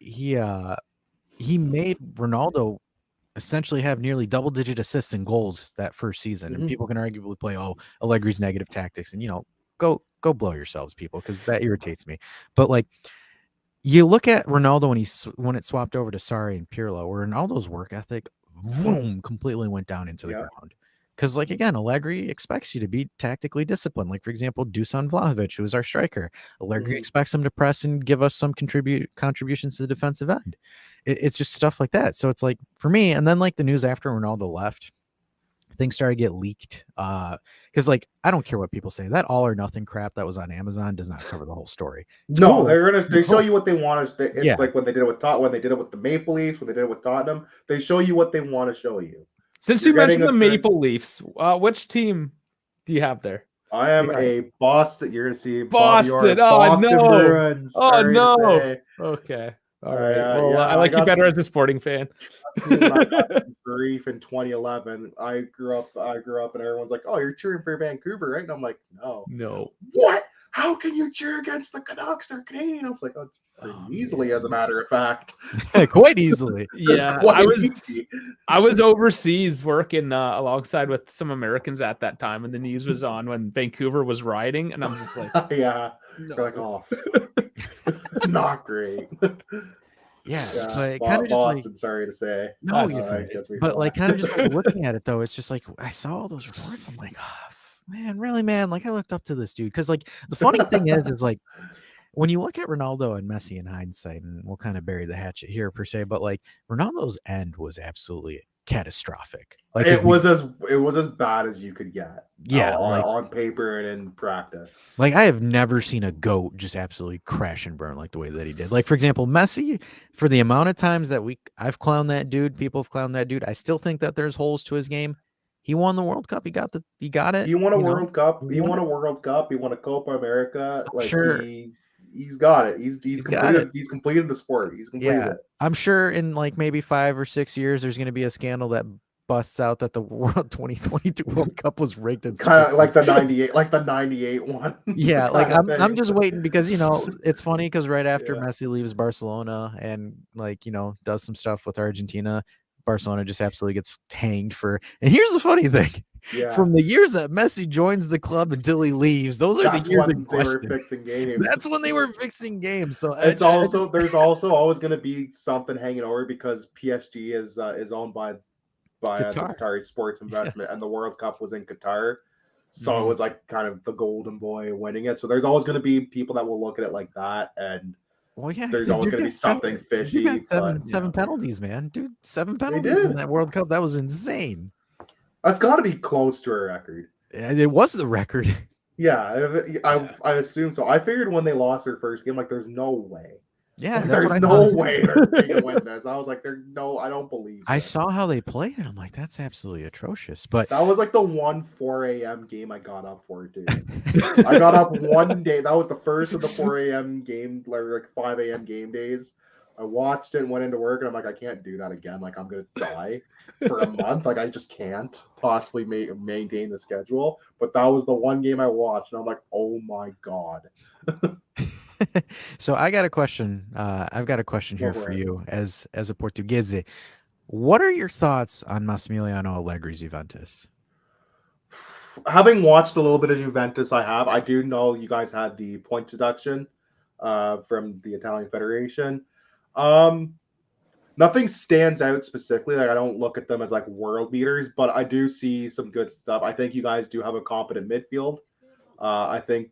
he made Ronaldo essentially have nearly double-digit assists and goals that first season. And people can arguably play, Allegri's negative tactics, and go blow yourselves, people, because that irritates me. But you look at Ronaldo when it swapped over to Sarri and Pirlo, where Ronaldo's work ethic, boom, completely went down into the ground. Because, again, Allegri expects you to be tactically disciplined. For example, Dusan Vlahovic, who is our striker. Allegri expects him to press and give us some contributions to the defensive end. It's just stuff like that. So it's for me, and then the news after Ronaldo left, things started to get leaked. Because I don't care what people say. That all or nothing crap that was on Amazon does not cover the whole story. It's no, cool. They show you what they want. It's when they did it with when they did it with the Maple Leafs, when they did it with Tottenham. They show you what they want to show you. Since you mentioned the Maple Leafs, which team do you have there? I am a Boston. You're going to see Boston. Boston Bruins. Oh, no. Okay. All right. Well, I like you better as a Sporting fan. Brief in 2011. I grew up, and everyone's like, "Oh, you're cheering for Vancouver, right?" And I'm like, "No." What? How can you cheer against the Canucks? They're Canadian. I was like, "Oh, pretty easily, as a matter of fact." Quite easily. Yeah, I was overseas working alongside with some Americans at that time, and the news was on when Vancouver was riding, and I'm just like, yeah. No. You're like, "Oh, not great." Yeah, but kind of just Boston, like, sorry to say. no, but like kind of just like looking at it though, it's just like I saw all those reports. I'm like, oh, man, really, man. Like I looked up to this dude because like the funny thing is like when you look at Ronaldo and Messi in hindsight, and we'll kind of bury the hatchet here per se, but like Ronaldo's end was absolutely catastrophic. Like it was as bad as you could get. Yeah, on paper and in practice. Like I have never seen a goat just absolutely crash and burn like the way that he did. Like for example, Messi, for the amount of times that I've clowned that dude, people have clowned that dude. I still think that there's holes to his game. He won the World Cup. He got it. He won a World Cup. He won a World Cup. He won a Copa America. Like sure. He's got it. He's completed. He's completed the sport. He's completed it. I'm sure in like maybe 5 or 6 years, there's going to be a scandal that busts out that the World 2022 World Cup was rigged. Kind of like the 98 one. Yeah, like I'm just waiting because it's funny because right after Messi leaves Barcelona and like does some stuff with Argentina, Barcelona just absolutely gets hanged for. And here's the funny thing. Yeah. From the years that Messi joins the club until he leaves, those are the years in question. They were fixing games. That's when they were fixing games. So there's also always going to be something hanging over because PSG is owned by the Qatari sports investment, and the World Cup was in Qatar, so it was like kind of the golden boy winning it. So there's always going to be people that will look at it like that, and there's always going to be something fishy. You got seven penalties, man, dude. 7 penalties in that World Cup. That was insane. That's got to be close to a record. It was the record. Yeah, I assume so. I figured when they lost their first game, like, there's no way. Yeah, there's no way they're going to win this. I was like, I don't believe I saw how they played, and I'm like, that's absolutely atrocious. But that was like the one 4 a.m. game I got up for, dude. I got up one day. That was the first of the 4 a.m. game, like 5 a.m. game days. I watched it and went into work, and I'm like, I can't do that again. Like, I'm going to die for a month. Like, I just can't possibly maintain the schedule. But that was the one game I watched, and I'm like, oh my God. So I got a question. I've got a question here for you as a Portuguese. What are your thoughts on Massimiliano Allegri's Juventus? Having watched a little bit of Juventus, I do know you guys had the point deduction from the Italian Federation. Nothing stands out specifically. Like, I don't look at them as like world beaters, but I do see some good stuff. I think you guys do have a competent midfield. I think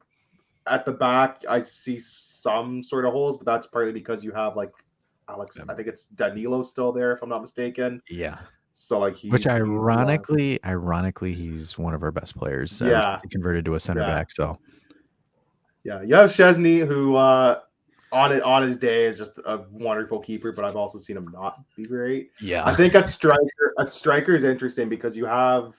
at the back, I see some sort of holes, but that's partly because you have like Alex. I think it's Danilo still there, if I'm not mistaken. Yeah. So like ironically, he's one of our best players. Yeah. He converted to a center back. So yeah, you have Szczesny, who on his day is just a wonderful keeper, but I've also seen him not be great. Yeah. I think at striker is interesting because you have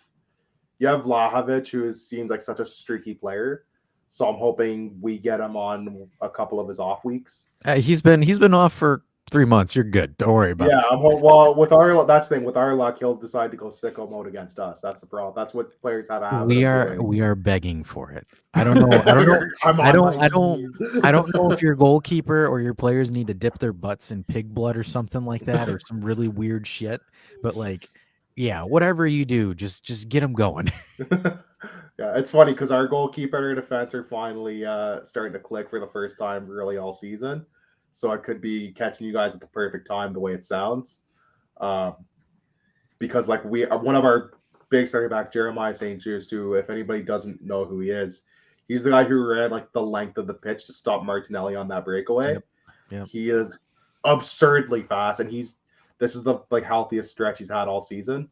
Vlahovic, who seems like such a streaky player. So I'm hoping we get him on a couple of his off weeks. He's been off for 3 months. You're good. Don't worry about it. Yeah, well, with our luck, he'll decide to go sicko mode against us. That's the problem. That's what players have. We are begging for it. I don't know. I don't know if your goalkeeper or your players need to dip their butts in pig blood or something like that, or some really weird shit. But like, yeah, whatever you do, just get them going. Yeah, it's funny because our goalkeeper and defense are finally starting to click for the first time really all season. So I could be catching you guys at the perfect time, the way it sounds. Because like one of our big starting back, Jeremiah St. Just, who, if anybody doesn't know who he is, he's the guy who ran like the length of the pitch to stop Martinelli on that breakaway. Yep. He is absurdly fast, and this is the like healthiest stretch he's had all season.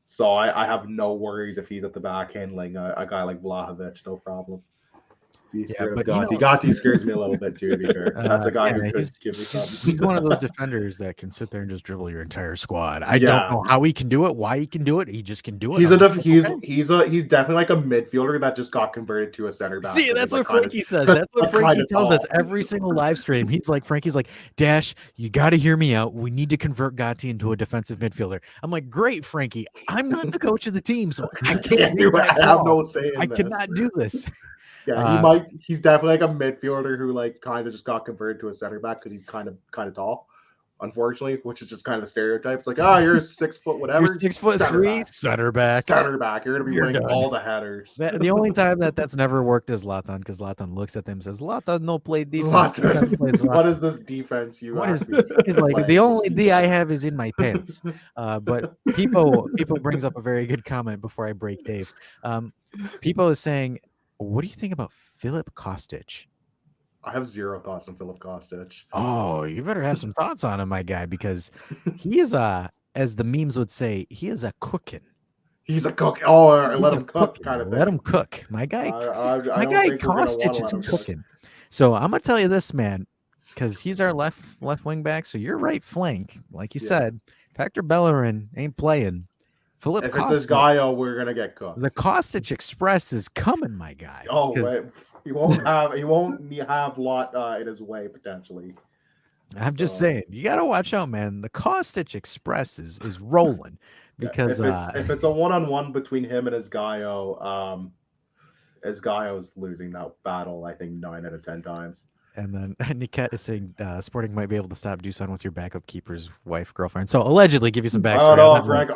So I have no worries if he's at the back handling a guy like Vlahovic, no problem. Be scared of but Gotti. Gotti scares me a little bit too, to be fair. That's a guy who could give me something. He's one of those defenders that can sit there and just dribble your entire squad. I don't know how he can do it, why he can do it. He just can do it. He's definitely like a midfielder that just got converted to a center back. See, that's what Frankie says. That's what Frankie tells us every single live stream. Frankie's like, Dash, you got to hear me out. We need to convert Gotti into a defensive midfielder. I'm like, great, Frankie. I'm not the coach of the team, so I can't. I have no say in I this. cannot do this. Yeah, he's definitely like a midfielder who like kind of just got converted to a center back because he's kind of tall, unfortunately, which is just kind of the stereotype. It's like, you're 6 foot whatever. You're 6'3", center back. Center back. You're gonna be winning all the headers. The only time that's never worked is Zlatan, because Zlatan looks at them and says, Zlatan no play defense. What is this defense you ask me? He's like, the only D I have is in my pants. But People brings up a very good comment before I break Dave. People is saying, what do you think about Filip Kostic? I have zero thoughts on Filip Kostic. Oh, you better have some thoughts on him, my guy, because he is as the memes would say, he is a cooking. He's a cook. Oh, let him cook kind of thing. Let him cook. My guy, Kostic is cooking. So I'm gonna tell you this, man, because he's our left wing back. So your right flank, like you said, Hector Bellerin ain't playing. Filip if it's his guy, we're gonna get cooked. The Kostic Express is coming, my guy. Oh, right. He won't have lot in his way potentially. I'm just saying, you gotta watch out, man. The Kostic Express is rolling because if it's a 1-on-1 between him and Esgaio, Esgaio's losing that battle, I think 9 out of 10 times. And then Niket is saying Sporting might be able to stop Dusan with your backup keeper's wife, girlfriend. So allegedly, give you some backstory.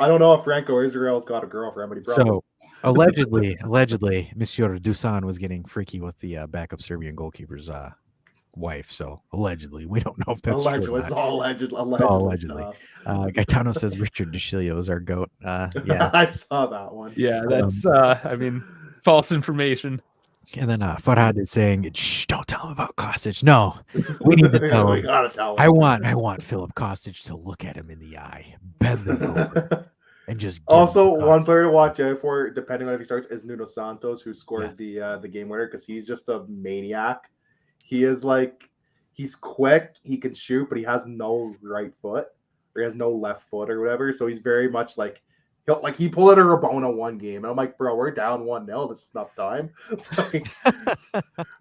I don't know if Franco Israel's got a girlfriend, but he probably. So allegedly, Monsieur Dusan was getting freaky with the backup Serbian goalkeeper's wife. So allegedly, we don't know if that's true. It's all allegedly. Gaetano says Richard DeCilio is our goat. Yeah, I saw that one. Yeah, that's false information. And then Farhad is saying, "Shh, don't tell him about Kostic." No, we need to tell him. We gotta tell him. I want Filip Kostic to look at him in the eye, bend them over, and just. Also, one player to watch out for, depending on if he starts, is Nuno Santos, who scored the game winner, because he's just a maniac. He is he's quick, he can shoot, but he has no right foot, or he has no left foot, or whatever. So he's very much he pulled out a Rabona one game, and I'm like, bro, we're down 1-0. This is not time.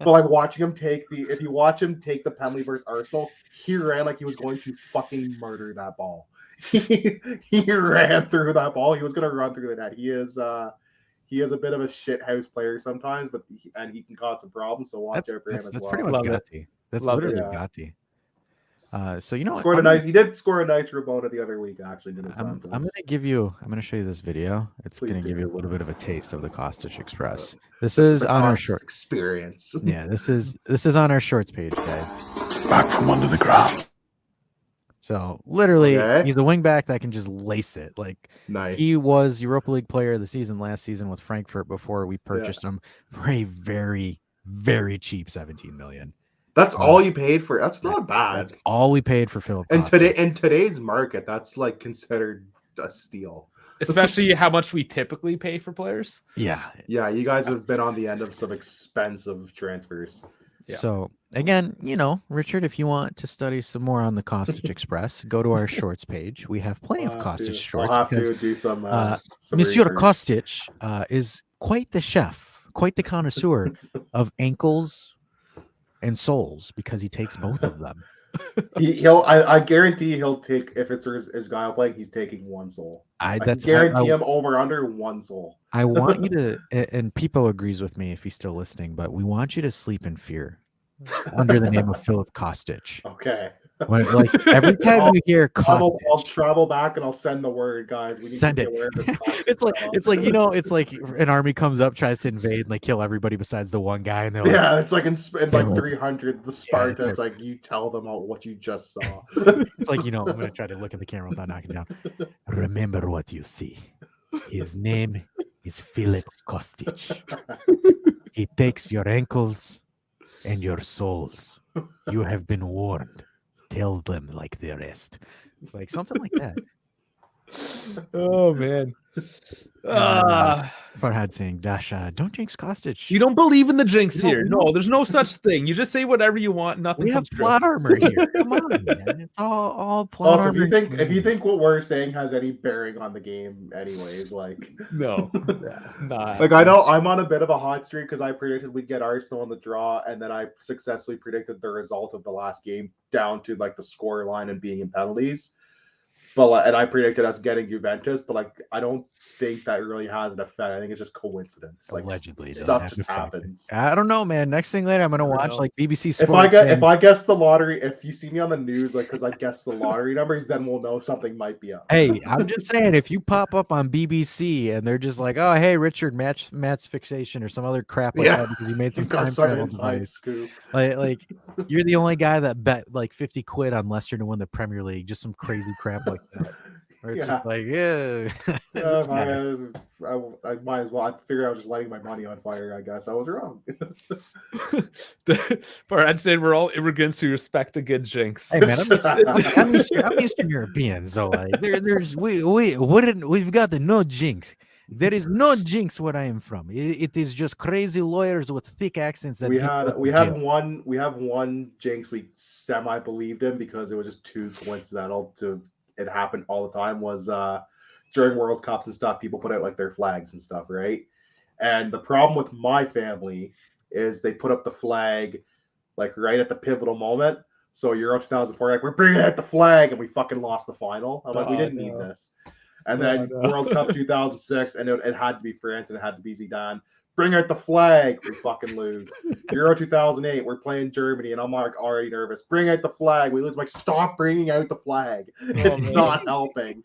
But watching him if you watch him take the penalty versus Arsenal, he ran like he was going to fucking murder that ball. He ran through that ball. He was gonna run through the net. He is a bit of a shit house player sometimes, but he can cause some problems. So watch out for him as well. That's pretty much Gotti. That's literally Gotti. So he did score a nice Rabona the other week, actually. I'm gonna show you this video. It's gonna give you a little bit of a taste of the Kostic Express. This is on our short experience. Yeah, this is on our shorts page, guys. Back from under the ground. So literally, he's the wing back that can just lace it. Nice. He was Europa League player of the season last season with Frankfurt before we purchased him for a very, very cheap 17 million. That's all you paid for. That's not bad. That's all we paid for Filip. And in today's market, that's considered a steal. Especially how much we typically pay for players. Yeah. Yeah, you guys have been on the end of some expensive transfers. Yeah. So again, Richard, if you want to study some more on the Kostic Express, go to our shorts page. We have plenty of Kostic shorts. I'll have to do some Monsieur research. Kostic is quite the chef, quite the connoisseur of ankles and soles, because he takes both of them. I guarantee he'll take, if it's his guy playing, he's taking one soul. I guarantee him over under one soul. I want you to, and Pipo agrees with me if he's still listening, but we want you to sleep in fear under the name of Filip Kostic. Okay. Every time you hear Kostic, I'll travel back and I'll send the word, guys. We need send to it. be aware of this it's like an army comes up, tries to invade, and they kill everybody besides the one guy, and they're it's like in 300, the Spartans, you tell them what you just saw. It's I'm gonna try to look at the camera without knocking down. Remember what you see. His name is Filip Kostic. He takes your ankles and your souls. You have been warned. Tell them like the rest. Something like that. Oh man. Farhad saying, Dasha, don't jinx Kostic. You don't believe in the jinx You don't- here. No, there's no such thing. You just say whatever you want. Nothing We have comes true. plot armor here. Come on, man. It's all plot Also, armor. if you think what we're saying has any bearing on the game, anyways, like No, not. like I know I'm on a bit of a hot streak because I predicted we'd get Arsenal in the draw, and then I successfully predicted the result of the last game down to like the score line and being in penalties. But and I predicted us getting Juventus, but like I don't think that really has an effect. I think it's just coincidence. Like Allegedly, it doesn't stuff have just an effect. happens. I don't know, man. Next thing later, I'm gonna watch know. like BBC If Sport. if I guess the lottery, if you see me on the news, like because I guess the lottery numbers, then we'll know something might be up. Hey, I'm just saying, if you pop up on BBC and they're just like, "Oh, hey, Richard, Matt's fixation" or some other crap like that because you made some He's got time some travel inside device, scoop. like you're the only guy that bet like 50 quid on Leicester to win the Premier League, just some crazy crap like that. Or it's just like, yeah, this guy. I might as well. I figured I was just lighting my money on fire. I guess I was wrong. I'd say we're all immigrants who respect a good jinx. Hey man, I'm Eastern European, so like we've got the no jinx. There is no jinx where I am from. It is just crazy lawyers with thick accents that we get put in have jail. one jinx we semi believed in because it was just too coincidental to it happened all the time. Was during World Cups and stuff, people put out like their flags and stuff, right? And the problem with my family is they put up the flag like right at the pivotal moment. So Euro 2004, like we're bringing out the flag, and we fucking lost the final. I'm like, we didn't need this. And then World Cup 2006, and it had to be France, and it had to be Zidane. Bring out the flag, we fucking lose. Euro 2008, we're playing Germany, and I'm like already nervous. Bring out the flag, we lose. I'm like, stop bringing out the flag. It's not helping.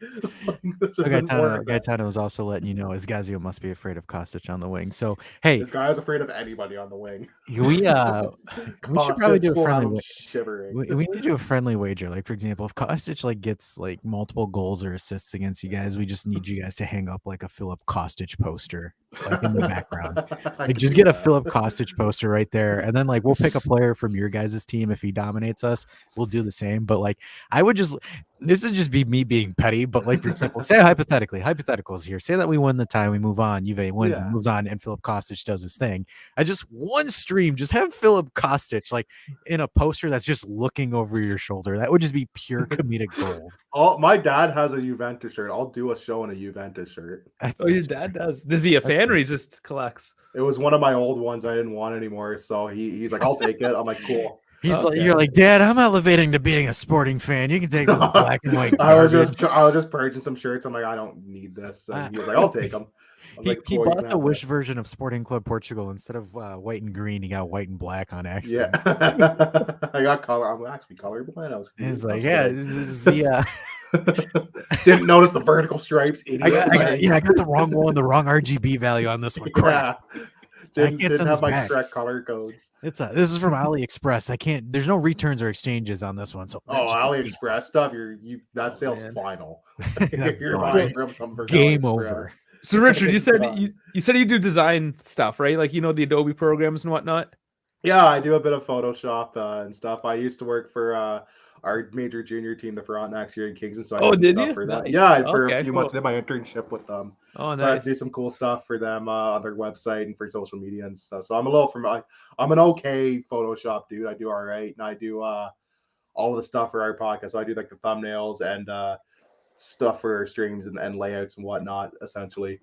So Gaetano was also letting you know Esgazio must be afraid of Kostic on the wing. So hey, this guy is afraid of anybody on the wing. We should probably do a friendly. Shivering. We need to do a friendly wager. Like for example, if Kostic like gets like multiple goals or assists against you guys, we just need you guys to hang up like a Philip Kostic poster like in the background. Like just get a Philip Kostic poster right there, and then like we'll pick a player from your guys' team. If he dominates us, we'll do the same. But like I would just, this would just be me being petty. But like for example, say hypotheticals here. Say that we win the tie, we move on. Juve wins and moves on, and Philip Kostic does his thing. I just one stream, just have Philip Kostic like in a poster that's just looking over your shoulder. That would just be pure comedic gold. My dad has a Juventus shirt. I'll do a show in a Juventus shirt. Your dad does. Is he a fan or he just collects? It was one of my old ones I didn't want anymore. So he's like, I'll take it. I'm like, cool. He's like, you're like, Dad, I'm elevating to being a Sporting fan. You can take this black and white. I was just purchasing some shirts. I'm like, I don't need this. So he was like, I'll take them. He bought the Wish version of Sporting Club Portugal. Instead of white and green, he got white and black on accident. Yeah. I got color. I'm actually colorblind. He's like, yeah, this is the didn't notice the vertical stripes. Idiot. I got the wrong one, the wrong RGB value on this one. Crap. Didn't have my correct color codes. This is from AliExpress. I can't. There's no returns or exchanges on this one. So AliExpress stuff. That sale's final. If you're buying from some game over. So Richard, you said you do design stuff, right? Like the Adobe programs and whatnot. Yeah, I do a bit of Photoshop and stuff. I used to work for our major junior team, the Frontenacs here in Kingston. So I did stuff for them. Nice. Yeah, for a few months. I did my internship with them. Oh, nice. So I do some cool stuff for them on their website and for social media and stuff. So I'm I'm an okay Photoshop dude. I do all right, and I do all of the stuff for our podcast. So I do like the thumbnails and stuff for our streams and layouts and whatnot, essentially.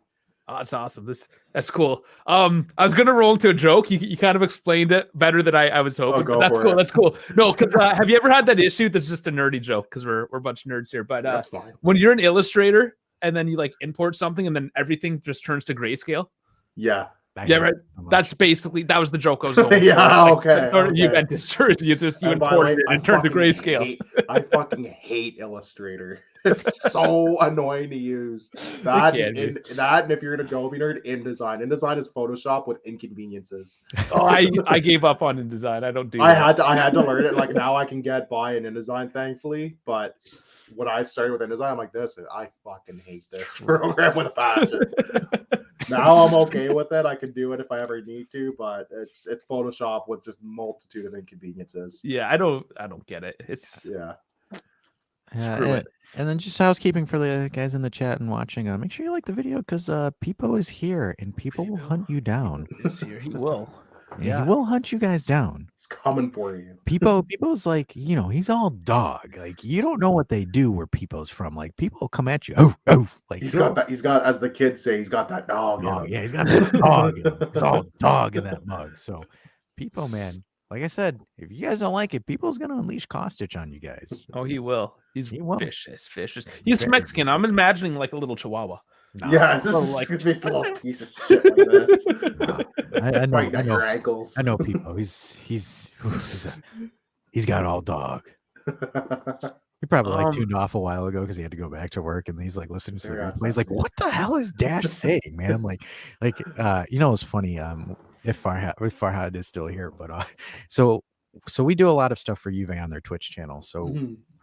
Oh, that's awesome. That's cool. I was gonna roll into a joke. You kind of explained it better than I was hoping. That's cool. That's cool. No, because have you ever had that issue? That's just a nerdy joke because we're a bunch of nerds here. But that's fine. When you're an illustrator and then you like import something and then everything just turns to grayscale. Yeah. Yeah, right. That's basically that was the joke I was going. Yeah, okay. Or you meant this shirt. You imported it and turned to grayscale. I fucking hate Illustrator. It's so annoying to use. That and if you're an Adobe nerd, InDesign. InDesign is Photoshop with inconveniences. Oh, I gave up on InDesign. I don't do. I had to learn it. Like now I can get by in InDesign, thankfully. But when I started with InDesign, I'm like, I fucking hate this program with a passion. Now I'm okay with it. I can do it if I ever need to, but it's Photoshop with just multitude of inconveniences. Yeah, I don't get it. It's Screw it. And then just housekeeping for the guys in the chat and watching. Make sure you like the video because Peepo is here and Peepo will hunt you down. This here, he will. Yeah, he will hunt you guys down. It's coming for you. Peepo's like, he's all dog. Like, you don't know what they do where Peepo's from. Like, people come at you. Oh, oh. Like, He's got, as the kids say, he's got that dog. Oh, yeah, he's got that dog. It's all dog in that mug. So, Peepo, man, like I said, if you guys don't like it, Peepo's going to unleash Kostic on you guys. Oh, he will. He's He will. vicious. He's Mexican. I'm imagining like a little Chihuahua. No. Yeah, this is like a little piece of shit like this. I know. Right at your ankles. I know Peepo. He's got all dog. He probably like tuned off a while ago because he had to go back to work, and he's like listening to the replay. He's like, "What the hell is Dash saying, man?" It's funny. If Farhad is still here, but so we do a lot of stuff for Juve on their Twitch channel. So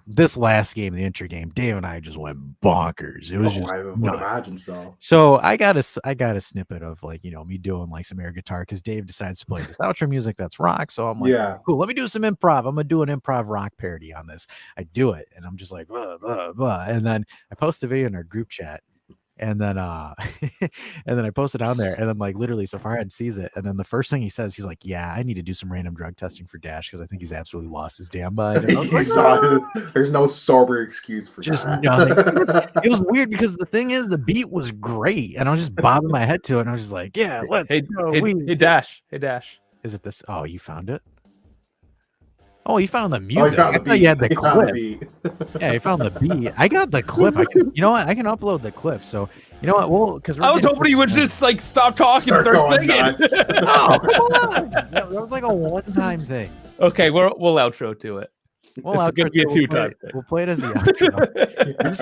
this last game, the inter game, Dave and I just went bonkers. It was just I would imagine so. So I got a snippet of me doing like some air guitar because Dave decides to play this outro music that's rock. So I'm like, yeah, cool. Let me do some improv. I'm gonna do an improv rock parody on this. I do it, and I'm just like blah blah blah, and then I post the video in our group chat. And then I post it on there, and then like literally so Farhad sees it, and then the first thing he says, he's like, "Yeah, I need to do some random drug testing for Dash because I think he's absolutely lost his damn mind." There's no sober excuse for just that. Nothing. It was weird because the thing is, the beat was great, and I was just bobbing my head to it, and I was just like, "Yeah, let's go." Hey Dash. Is it this? Oh, you found it. Oh, you found the music. I thought you had the clip. Yeah, you found the beat. I got the clip. You know what? I can upload the clip. So you know what? Well, because I was hoping you would just like stop talking and start singing. Oh, come on! That was like a one-time thing. Okay, we'll outro to it. Well, it's gonna be a two-time thing. We'll play it as the outro. I just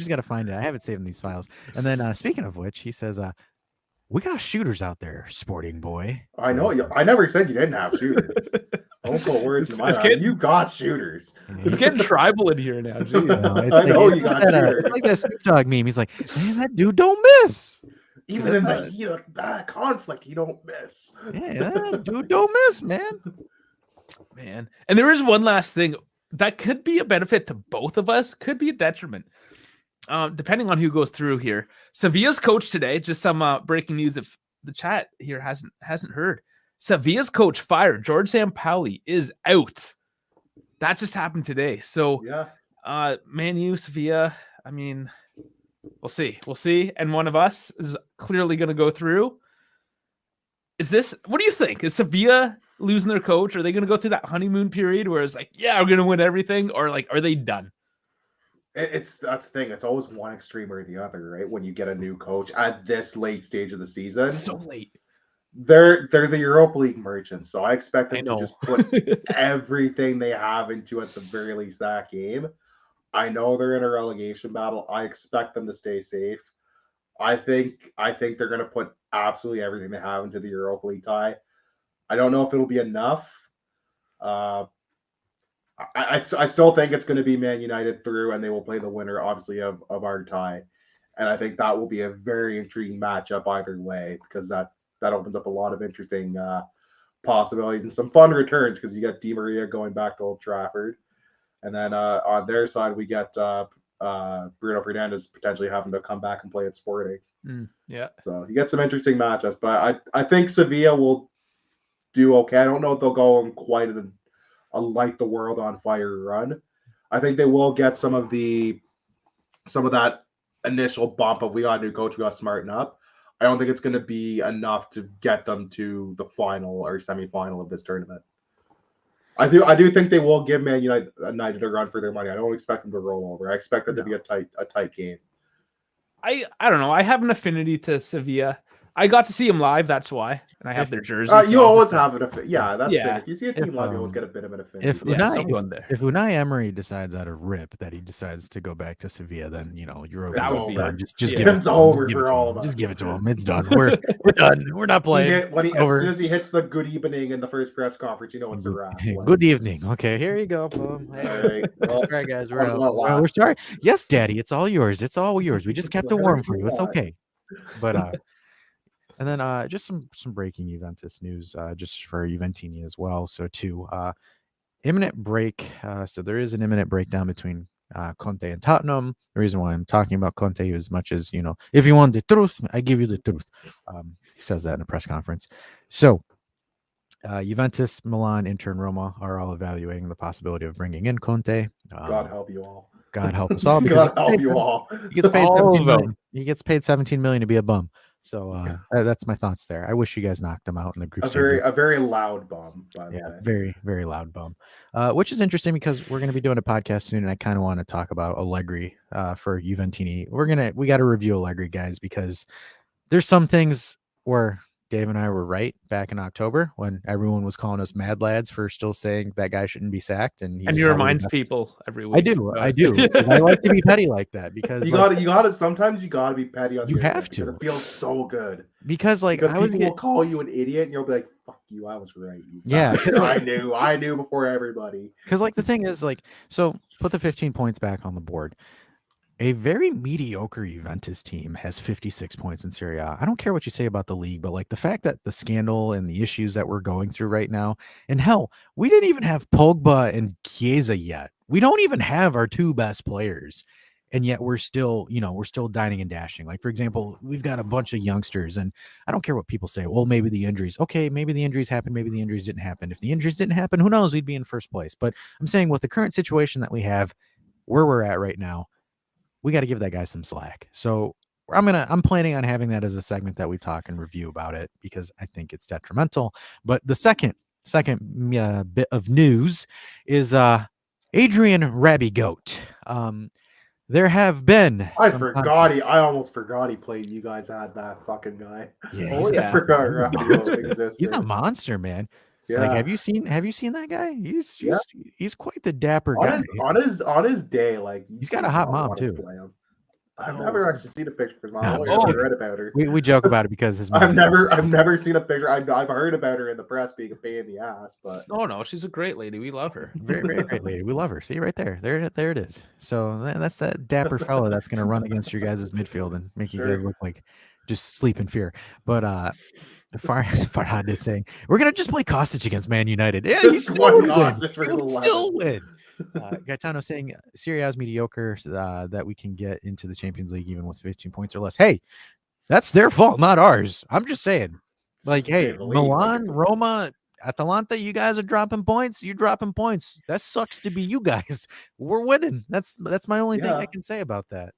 gotta find it. I have it saved in these files. And then speaking of which, he says, "We got shooters out there, sporting boy." I know. I never said you didn't have shooters. Don't put words in my mouth. You got shooters. It's getting tribal in here now. I know you got shooters. It's like that Snoop Dogg meme. He's like, "Man, that dude don't miss." Even in the heat of that conflict, you don't miss. Yeah, that dude don't miss, man. Man. And there is one last thing that could be a benefit to both of us, could be a detriment. Depending on who goes through here. Sevilla's coach today, just some breaking news if the chat here hasn't heard. Sevilla's coach fired. George Sampaoli is out. That just happened today. So yeah, Man U, Sevilla, I mean, we'll see. And one of us is clearly going to go through. What do you think? Is Sevilla losing their coach? Are they going to go through that honeymoon period where it's like, yeah, we're going to win everything? Or like, are they done? That's the thing. It's always one extreme or the other, right? When you get a new coach at this late stage of the season. It's so late. They're the Europa League merchants, so I expect them to just put everything they have into at the very least that game. I know they're in a relegation battle. I expect them to stay safe. I think they're going to put absolutely everything they have into the Europa League tie. I don't know if it'll be enough. I still think it's going to be Man United through, and they will play the winner, obviously, of our tie. And I think that will be a very intriguing matchup either way, because that opens up a lot of interesting possibilities and some fun returns, because you got Di Maria going back to Old Trafford. And then on their side, we get Bruno Fernandes potentially having to come back and play at Sporting. Yeah. So you get some interesting matchups. But I think Sevilla will do okay. I don't know if they'll go on quite a light the world on fire run. I think they will get some of that initial bump of we got a new coach, we got to smarten up. I don't think it's going to be enough to get them to the final or semifinal of this tournament. I do think they will give Man United a run for their money. I don't expect them to roll over. I expect it to be a tight game. I don't know. I have an affinity to Sevilla. I got to see them live. That's why, and I have their jersey. You always have an affinity. Yeah, that's fair. If you see a team live, you always get a bit of an affinity. If Unai Emery decides out of rip that he decides to go back to Sevilla, then Europa would be done. Just give it over for all of us. Just give it to him. It's done. We're done. We're not playing. As soon as he hits the good evening in the first press conference, it's a wrap. Good evening. Okay, here you go, boom. Hey, all right. Sorry, guys. We're sorry. Yes, Daddy. It's all yours. It's all yours. We just kept it warm for you. It's okay. But and then just some breaking Juventus news, just for Juventini as well. So imminent break. So there is an imminent breakdown between Conte and Tottenham. The reason why I'm talking about Conte as much as, if you want the truth, I give you the truth. He says that in a press conference. So Juventus, Milan, Inter, and Roma are all evaluating the possibility of bringing in Conte. God help you all. God help us all. God help you all. He gets paid All 17 of million. them. He gets paid 17 million to be a bum. So that's my thoughts there. I wish you guys knocked him out in the group stage. A very loud bum, by the way. Very, very loud bum. Which is interesting because we're going to be doing a podcast soon, and I kind of want to talk about Allegri for Juventini. We got to review Allegri, guys, because there's some things where Dave and I were right back in October when everyone was calling us mad lads for still saying that guy shouldn't be sacked. And he reminds people every week. I do. I like to be petty like that because you got it. Sometimes you got to be petty on. You have to. Because it feels so good. Because people will call you an idiot and you'll be like, "Fuck you, I was right." I knew before everybody. Because the thing is so put the 15 points back on the board. A very mediocre Juventus team has 56 points in Serie A. I don't care what you say about the league, but the fact that the scandal and the issues that we're going through right now, and hell, we didn't even have Pogba and Chiesa yet. We don't even have our two best players. And yet we're still dining and dashing. For example, we've got a bunch of youngsters, and I don't care what people say. Well, maybe the injuries. Okay, maybe the injuries happened. Maybe the injuries didn't happen. If the injuries didn't happen, who knows? We'd be in first place. But I'm saying with the current situation that we have, where we're at right now, we got to give that guy some slack. So I'm planning on having that as a segment that we talk and review about it because I think it's detrimental. But the second bit of news is Adrian Rabiot. There have been. I almost forgot he played. You guys had that fucking guy. Yeah, I forgot Rabiot existed. He's a monster, man. Yeah. Have you seen that guy? He's quite the dapper guy. On his day, he's got a hot mom too. I've never actually seen a picture of his mom. No, I've read about her. We joke about it because his mom. I've never seen a picture. I've heard about her in the press being a pain in the ass, but no, she's a great lady. We love her. Very, very great lady. We love her. See right there. There it is. So that's that dapper fella that's gonna run against your guys' midfield and make you guys look like just sleep in fear. But Farhad is saying we're gonna just play Kostic against Man United. Yeah, he'll still win. Gaetano saying Serie A is mediocre, that we can get into the Champions League even with 15 points or less. Hey, that's their fault, not ours. I'm just saying. Hey, Milan, Roma, Atalanta, you guys are dropping points. You're dropping points. That sucks to be you guys. We're winning. That's my only thing I can say about that.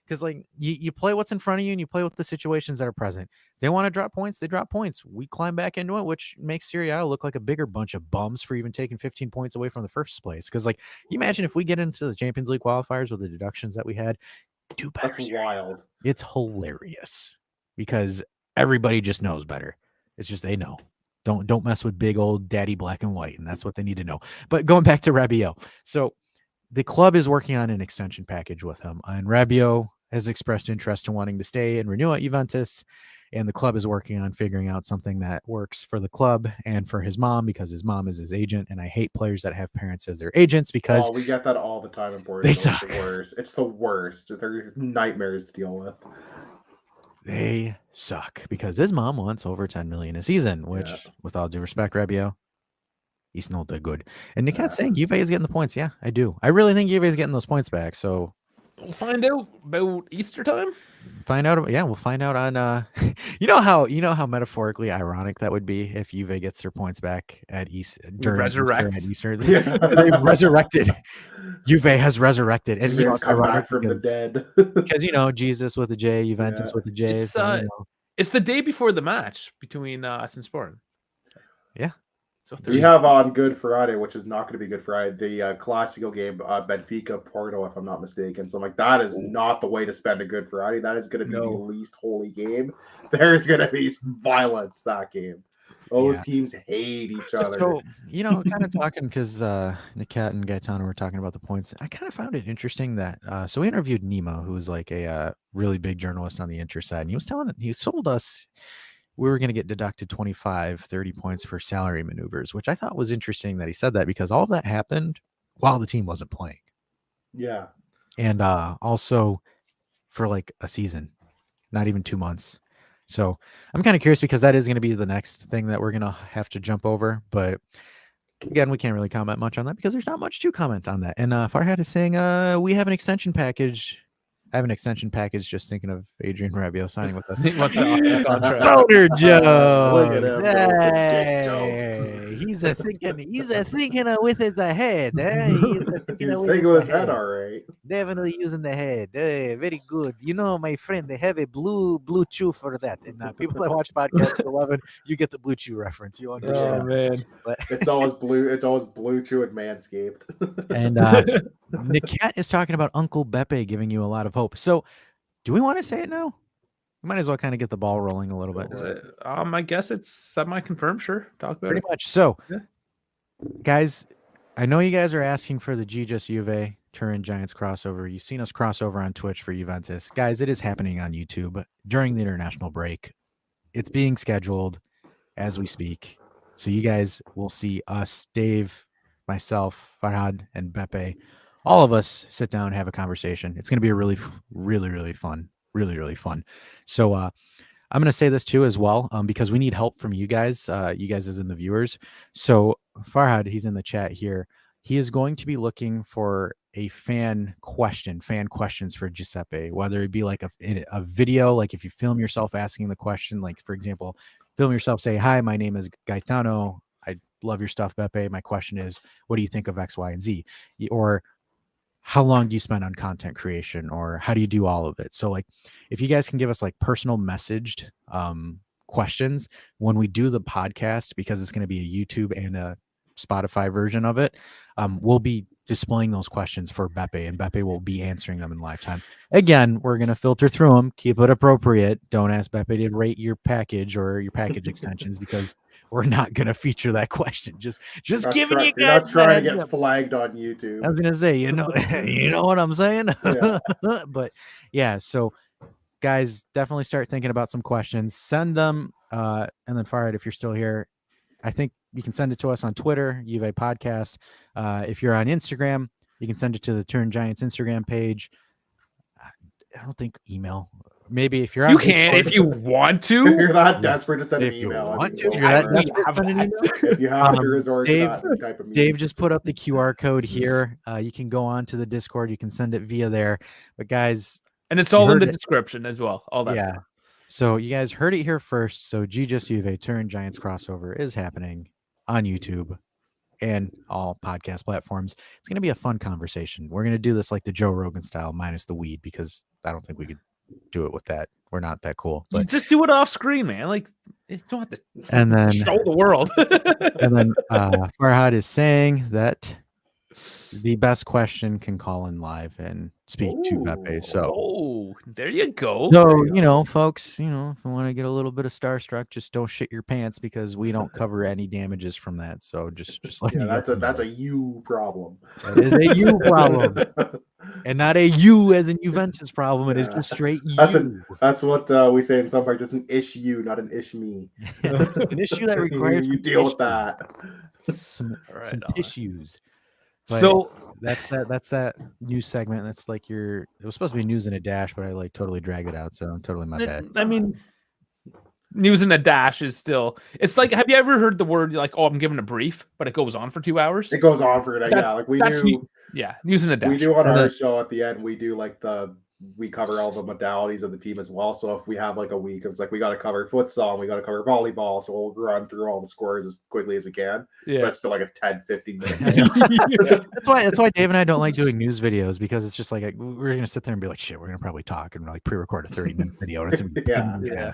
Because you play what's in front of you and you play with the situations that are present. They want to drop points, they drop points. We climb back into it, which makes Serie A look like a bigger bunch of bums for even taking 15 points away from the first place. Because you imagine if we get into the Champions League qualifiers with the deductions that we had, do better. That's wild. It's hilarious because everybody just knows better. It's just they know. Don't mess with big old daddy black and white, and that's what they need to know. But going back to Rabiot, so the club is working on an extension package with him, and Rabiot has expressed interest in wanting to stay and renew at Juventus, and the club is working on figuring out something that works for the club and for his mom because his mom is his agent, and I hate players that have parents as their agents because we get that all the time in Portugal. They suck. It's the worst. They're nightmares to deal with. They suck because his mom wants over 10 million a season, which, with all due respect, Rabiot, he's not that good. And Nikat's saying Juve is getting the points. Yeah, I do. I really think Juve is getting those points back. So we'll find out about Easter time. We'll find out on you know how metaphorically ironic that would be if Juve gets their points back at Easter during Easter. They resurrected. Juve has resurrected, and come back from the dead because Jesus with a J, Juventus with a J. It's the day before the match between us and Sporting. Yeah. So we have on Good Friday, which is not going to be Good Friday, the Classico game, Benfica Porto, if I'm not mistaken. So that is not the way to spend a Good Friday. That is going to be the least holy game. There's going to be violence that game. Those teams hate each other. So, kind of talking because Nikat and Gaetano were talking about the points. I kind of found it interesting that so we interviewed Nemo, who was a really big journalist on the Inter side, and he told us we were going to get deducted 25, 30 points for salary maneuvers, which I thought was interesting that he said that because all of that happened while the team wasn't playing. Yeah. And also for a season, not even 2 months. So I'm kind of curious because that is going to be the next thing that we're going to have to jump over. But Again, we can't really comment much on that because there's not much to comment on that. And Farhad is saying we have an extension package. I have an extension package just thinking of Adrian Rabiot signing with us. He wants the off-the contract. Boner Look at jokes. him, bro. Dick Hey, he's a thinking with his head. Eh? He's thinking with his head, all right. Definitely using the head. Hey, very good. You know, my friend, they have a blue chew for that. And people that watch podcast 11, you get the blue chew reference. You understand? Oh man, But It's always blue. It's always blue chew and Manscaped. and Nikat is talking about Uncle Beppe giving you a lot of hope. So, do we want to say it now? We might as well kind of get the ball rolling a little bit. is it? I guess it's semi-confirmed. Sure, talk about Pretty it. much. So, Yeah. guys, I know you guys are asking for the Just Juve Turin Giants crossover. You've seen us crossover on Twitch for Juventus. Guys, it is happening on YouTube during the international break. It's being scheduled as we speak. So you guys will see us, Dave, myself, Farhad, and Beppe, all of us sit down and have a conversation. It's going to be a really fun. So I'm going to say this too as well because we need help from you guys as in the viewers. So Farhad, he's in the chat here. He is going to be looking for a fan questions for Giuseppe, whether it be like a video, like if you film yourself asking the question, like for example, film yourself, say, hi, my name is Gaetano. I love your stuff, Beppe. My question is, what do you think of X, Y, and Z? Or how long do you spend on content creation, or how do you do all of it? So like, if you guys can give us like personal messaged questions when we do the podcast, because it's going to be a YouTube and a Spotify version of it, we'll be displaying those questions for Beppe, and Beppe will be answering them in live time. Again, we're going to filter through them, keep it appropriate. Don't ask Beppe to rate your package or your package extensions because we're not going to feature that question. Just giving you guys. You're not trying to that- get flagged on YouTube. I was going to say, you know what I'm saying? Yeah. But yeah, so guys, definitely start thinking about some questions. Send them, and then Farhad, if you're still here, I think you can send it to us on Twitter, Juve Podcast. If you're on Instagram, you can send it to the Turn Giants Instagram page. I don't think email. Maybe if you're on You can if you want If you're to. that desperate to send If an you email, want to, I if mean, you're that I mean, desperate, have send an that. email. if you have to Um, resort Dave- to that type of Dave just put up the QR code here. You can go on to the Discord. You can send it via there. But guys, And it's all in heard the it. description as well. All that yeah. stuff. So you guys heard it here first. So Just Juve Turn Giants crossover is happening on YouTube and all podcast platforms. It's going to be a fun conversation. We're going to do this like the Joe Rogan style, minus the weed, because I don't think we could do it with that. We're not that cool. You But just do it off screen, man. Like you don't have to and then show the world. Farhad is saying that the best question can call in live and speak to Beppe. So Oh, there you go. So, folks, if you want to get a little bit of starstruck, just don't shit your pants because we don't cover any damages from that. So just let Yeah, you that's guys a know. you problem. That is a you problem, and not a you as in Juventus problem. It is just straight That's you. That's what we say in some parts. It's an issue, not an ish me. It's an issue that requires you some deal with issue, that. some Right on. tissues. But So that's that news segment. That's like it was supposed to be news in a dash, but I like totally dragged it out. So totally my bad. I mean, news in a dash is still. It's like, have you ever heard the word like, "Oh, I'm giving a brief," but it goes on for 2 hours? It goes on for That's- like we that's do. Yeah, news in a dash. We do on And our then- show at the end. We do like we cover all the modalities of the team as well. So if we have like a week, it's like we got to cover futsal and we got to cover volleyball. So we'll run through all the scores as quickly as we can. But Yeah. it's still like a 10, 15 minute. That's why Dave and I don't like doing news videos, because it's just like we're gonna sit there and be like, shit, we're gonna probably talk and like pre-record a 30-minute video. And it's gonna be Yeah.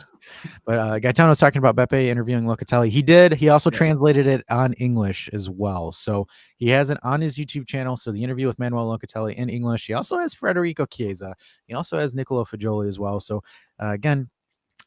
But Gaetano's talking about Beppe interviewing Locatelli. He also translated it on English as well. So he has it on his YouTube channel. So the interview with Manuel Locatelli in English. He also has Federico Chiesa. He also has Nicolo Fagioli as well. So again,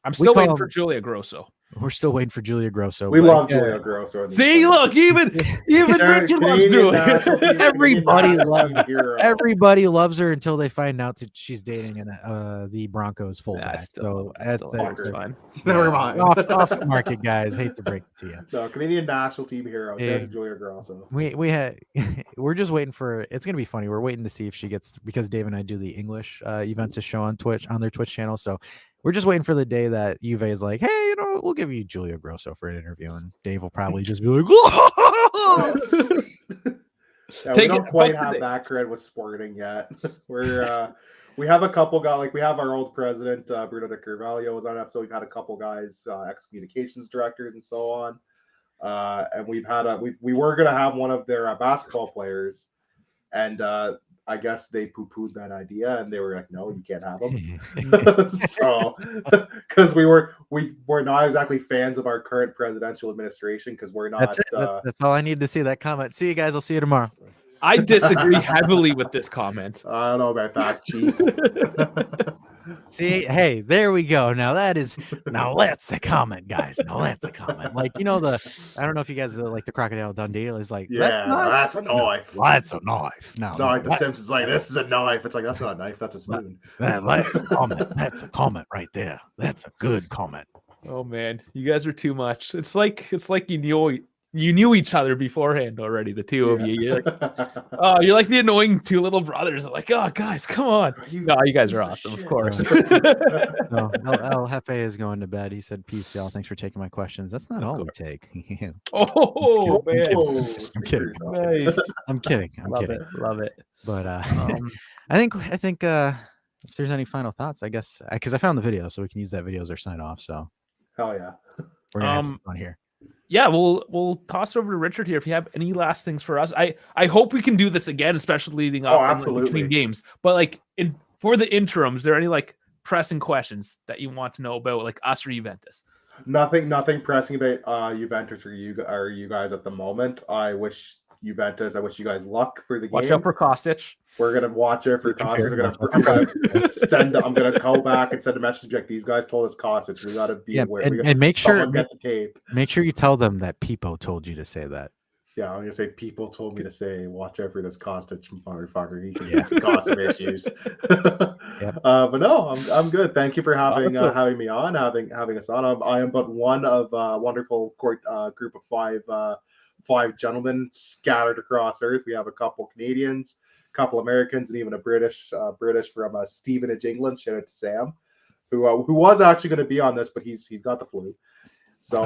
I'm still waiting call for him- Julia Grosso. we're still waiting for Julia Grosso. We but, love Julio Grosso. in these See, things. look, even Richard loves Canadian Julia. national team- Everybody Canadian loves- national team hero. Everybody loves her until they find out that she's dating the Broncos fullback. So that's fine. Never mind. off the market, guys. Hate to break it to you. No, Canadian national team hero. Yeah. Shout out to Julia Grosso. We're just waiting for it's gonna be funny. We're waiting to see if she gets, because Dave and I do the English Juventus show on their Twitch channel. So we're just waiting for the day that Juve is like, hey, we'll give you Julia Grosso for an interview, and Dave will probably just be like, Yeah, Take we it don't quite above have the- that cred with Sporting yet. We have a couple guys, like we have our old president, Bruno de Carvalho was on an episode. We've had a couple guys, ex-communications directors and so on. And we've had we were going to have one of their basketball players, and I guess they poo-pooed that idea, and they were like, no, you can't have them. So, because we're not exactly fans of our current presidential administration, because we're not. That's it. That's all I need to see. That comment. See you guys. I'll see you tomorrow. I disagree heavily with this comment. I don't know about that, Chief. See, hey, there we go. Now that's a comment, guys. Now that's a comment. Like, I don't know if you guys like the Crocodile Dundee is like, Yeah, that's a knife. No, that's a knife. No, It's not like the Simpsons, like, this is a knife. It's like, that's not a knife, that's a spoon. That's a comment. That's a comment right there. That's a good comment. Oh man, you guys are too much. It's like you knew each other beforehand already, the two of you. You're like, you're like the annoying two little brothers. Like, oh guys, come on. No, you guys are awesome, of course. No, El Jefe is going to bed. He said, peace, y'all. Thanks for taking my questions. That's not all we take. Oh man, I'm kidding. nice. I'm kidding. I'm Love kidding. it, love it. But I think if there's any final thoughts, I guess, because I found the video, so we can use that video as our sign off. So Hell yeah. we're gonna have some fun here. Yeah, we'll toss it over to Richard here if you have any last things for us. I hope we can do this again, especially leading up and, absolutely. between games. But like for the interim, is there any like pressing questions that you want to know about like us or Juventus? Nothing pressing about Juventus or you guys at the moment. I wish you guys luck for the game. Watch out for Kostic. We're gonna watch it for Kostic. I'm gonna go back and send a message like, these guys told us Kostic. We gotta be aware. And make sure get the tape. Make sure you tell them that Pipo told you to say that. Yeah, I'm gonna say people told me to say, watch out for this Kostic motherfucker. He can cause some issues. But no, I'm good. Thank you for having me on, having us on. I am but one of a wonderful group of five gentlemen scattered across Earth. We have a couple Canadians, a couple Americans, and even a British from Stevenage, England. Shout out to Sam, who was actually going to be on this, but he's got the flu. So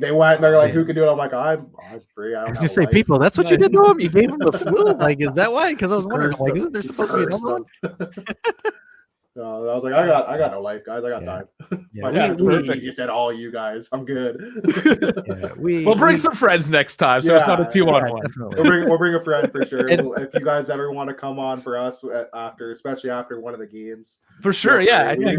they went and they're like, who can do it? I'm like, I'm free. I was gonna say, people, that's what you did to him. You gave him the flu. Like, is that why? Because I was wondering, like, isn't there supposed to be another one? No, I was like, I got no life, guys. I got time. You said all you guys. I'm good. We'll bring some friends next time, so it's not a 2-on-1. We'll bring a friend for sure. If you guys ever want to come on for us especially after one of the games, for sure. Yeah, we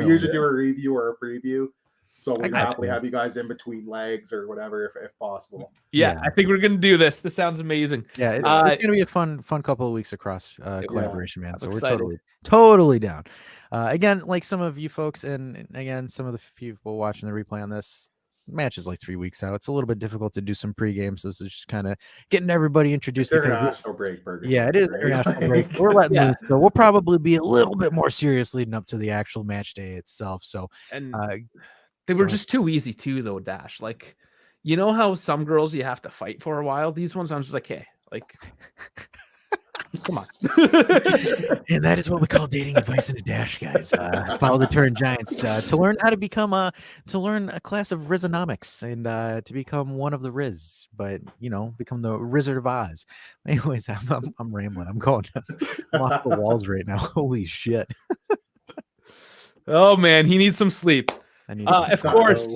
usually do a review or a preview. So we happily have you guys in between legs or whatever, if possible. Yeah, I think we're gonna do this. This sounds amazing. Yeah, it's gonna be a fun couple of weeks across collaboration, man. So we're totally down. Again, like some of you folks, and again, some of the people watching the replay on this match is like 3 weeks out. It's a little bit difficult to do some pre-games. So this is just kind of getting everybody introduced. It's international break, Burger. Yeah, it is international break. We're letting loose, so we'll probably be a little bit more serious leading up to the actual match day itself. So they were just too easy too, though, Dash. Like, you know how some girls you have to fight for a while? These ones, I'm just like, hey, like, come on. And that is what we call dating advice in a dash, guys. Follow the Turn Giants to learn how to become to learn a class of Rizonomics and to become one of the Riz, but become the Wizard of Oz. Anyways, I'm rambling. I'm going I'm off the walls right now. Holy shit. Oh man, he needs some sleep. Of course.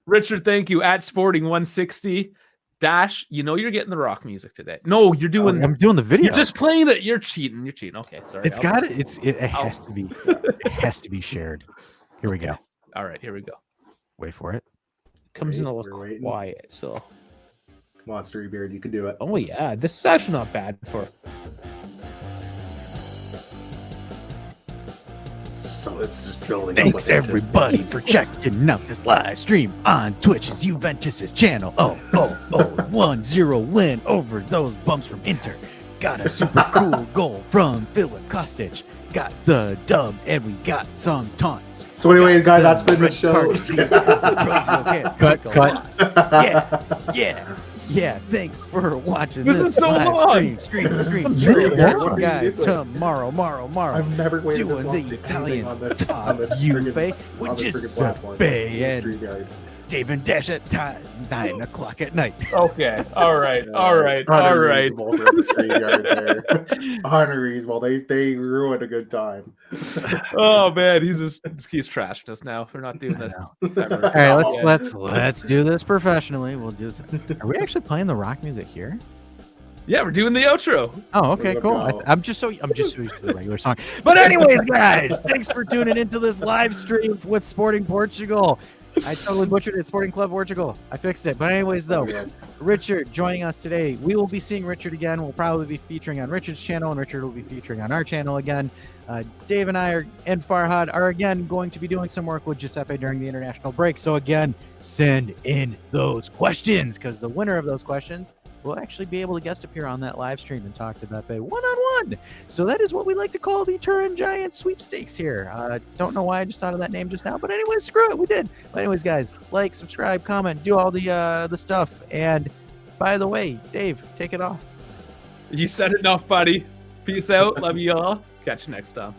Richard, thank you. At Sporting 160. Dash, you're getting the rock music today. No, you're doing. I'm doing the video. You're just playing it. You're cheating. Okay, sorry. It has to be. It has to be shared. Here we go. All right, here we go. Wait for it. Comes in a little quiet. So, come on, Beard, you can do it. Oh yeah, this is actually not bad for. So it's just building. Thanks everybody for checking out this live stream on Twitch's Juventus channel. 1-0 win over those bumps from Inter. Got a super cool goal from Philip Kostic. Got the dub and we got some taunts. So anyway, guys, that's been the show. Cut. Yeah, thanks for watching this is so long. Stream. Guys, tomorrow. I've never waited doing this long the Italian on top Juve, which is Bay and Dave and Dash at 9 o'clock at night. Okay. All right. All right. All right. Unreasonable for the StreamYard there. Unreasonable. They ruined a good time. Oh man, he's trashed us now for not doing this. Ever. All right, Yeah. let's do this professionally. We'll do this. Are we actually playing the rock music here? Yeah, we're doing the outro. Oh, okay, We're cool. gonna go. I'm just so used to the regular song. But anyways, guys, thanks for tuning into this live stream with Sporting Portugal. I totally butchered it. Sporting Club Portugal. I fixed it. But anyways, though, Richard joining us today. We will be seeing Richard again. We'll probably be featuring on Richard's channel, and Richard will be featuring on our channel again. Dave and I and Farhad are again going to be doing some work with Giuseppe during the international break. So again, send in those questions, because the winner of those questions will actually be able to guest appear on that live stream and talk to Beppe one-on-one. So that is what we like to call the Turin Giant sweepstakes here. Don't know why I just thought of that name just now, but anyways, screw it, we did. But anyways, guys, like, subscribe, comment, do all the stuff. And by the way, Dave, take it off. You said enough, buddy. Peace out. Love you all. Catch you next time.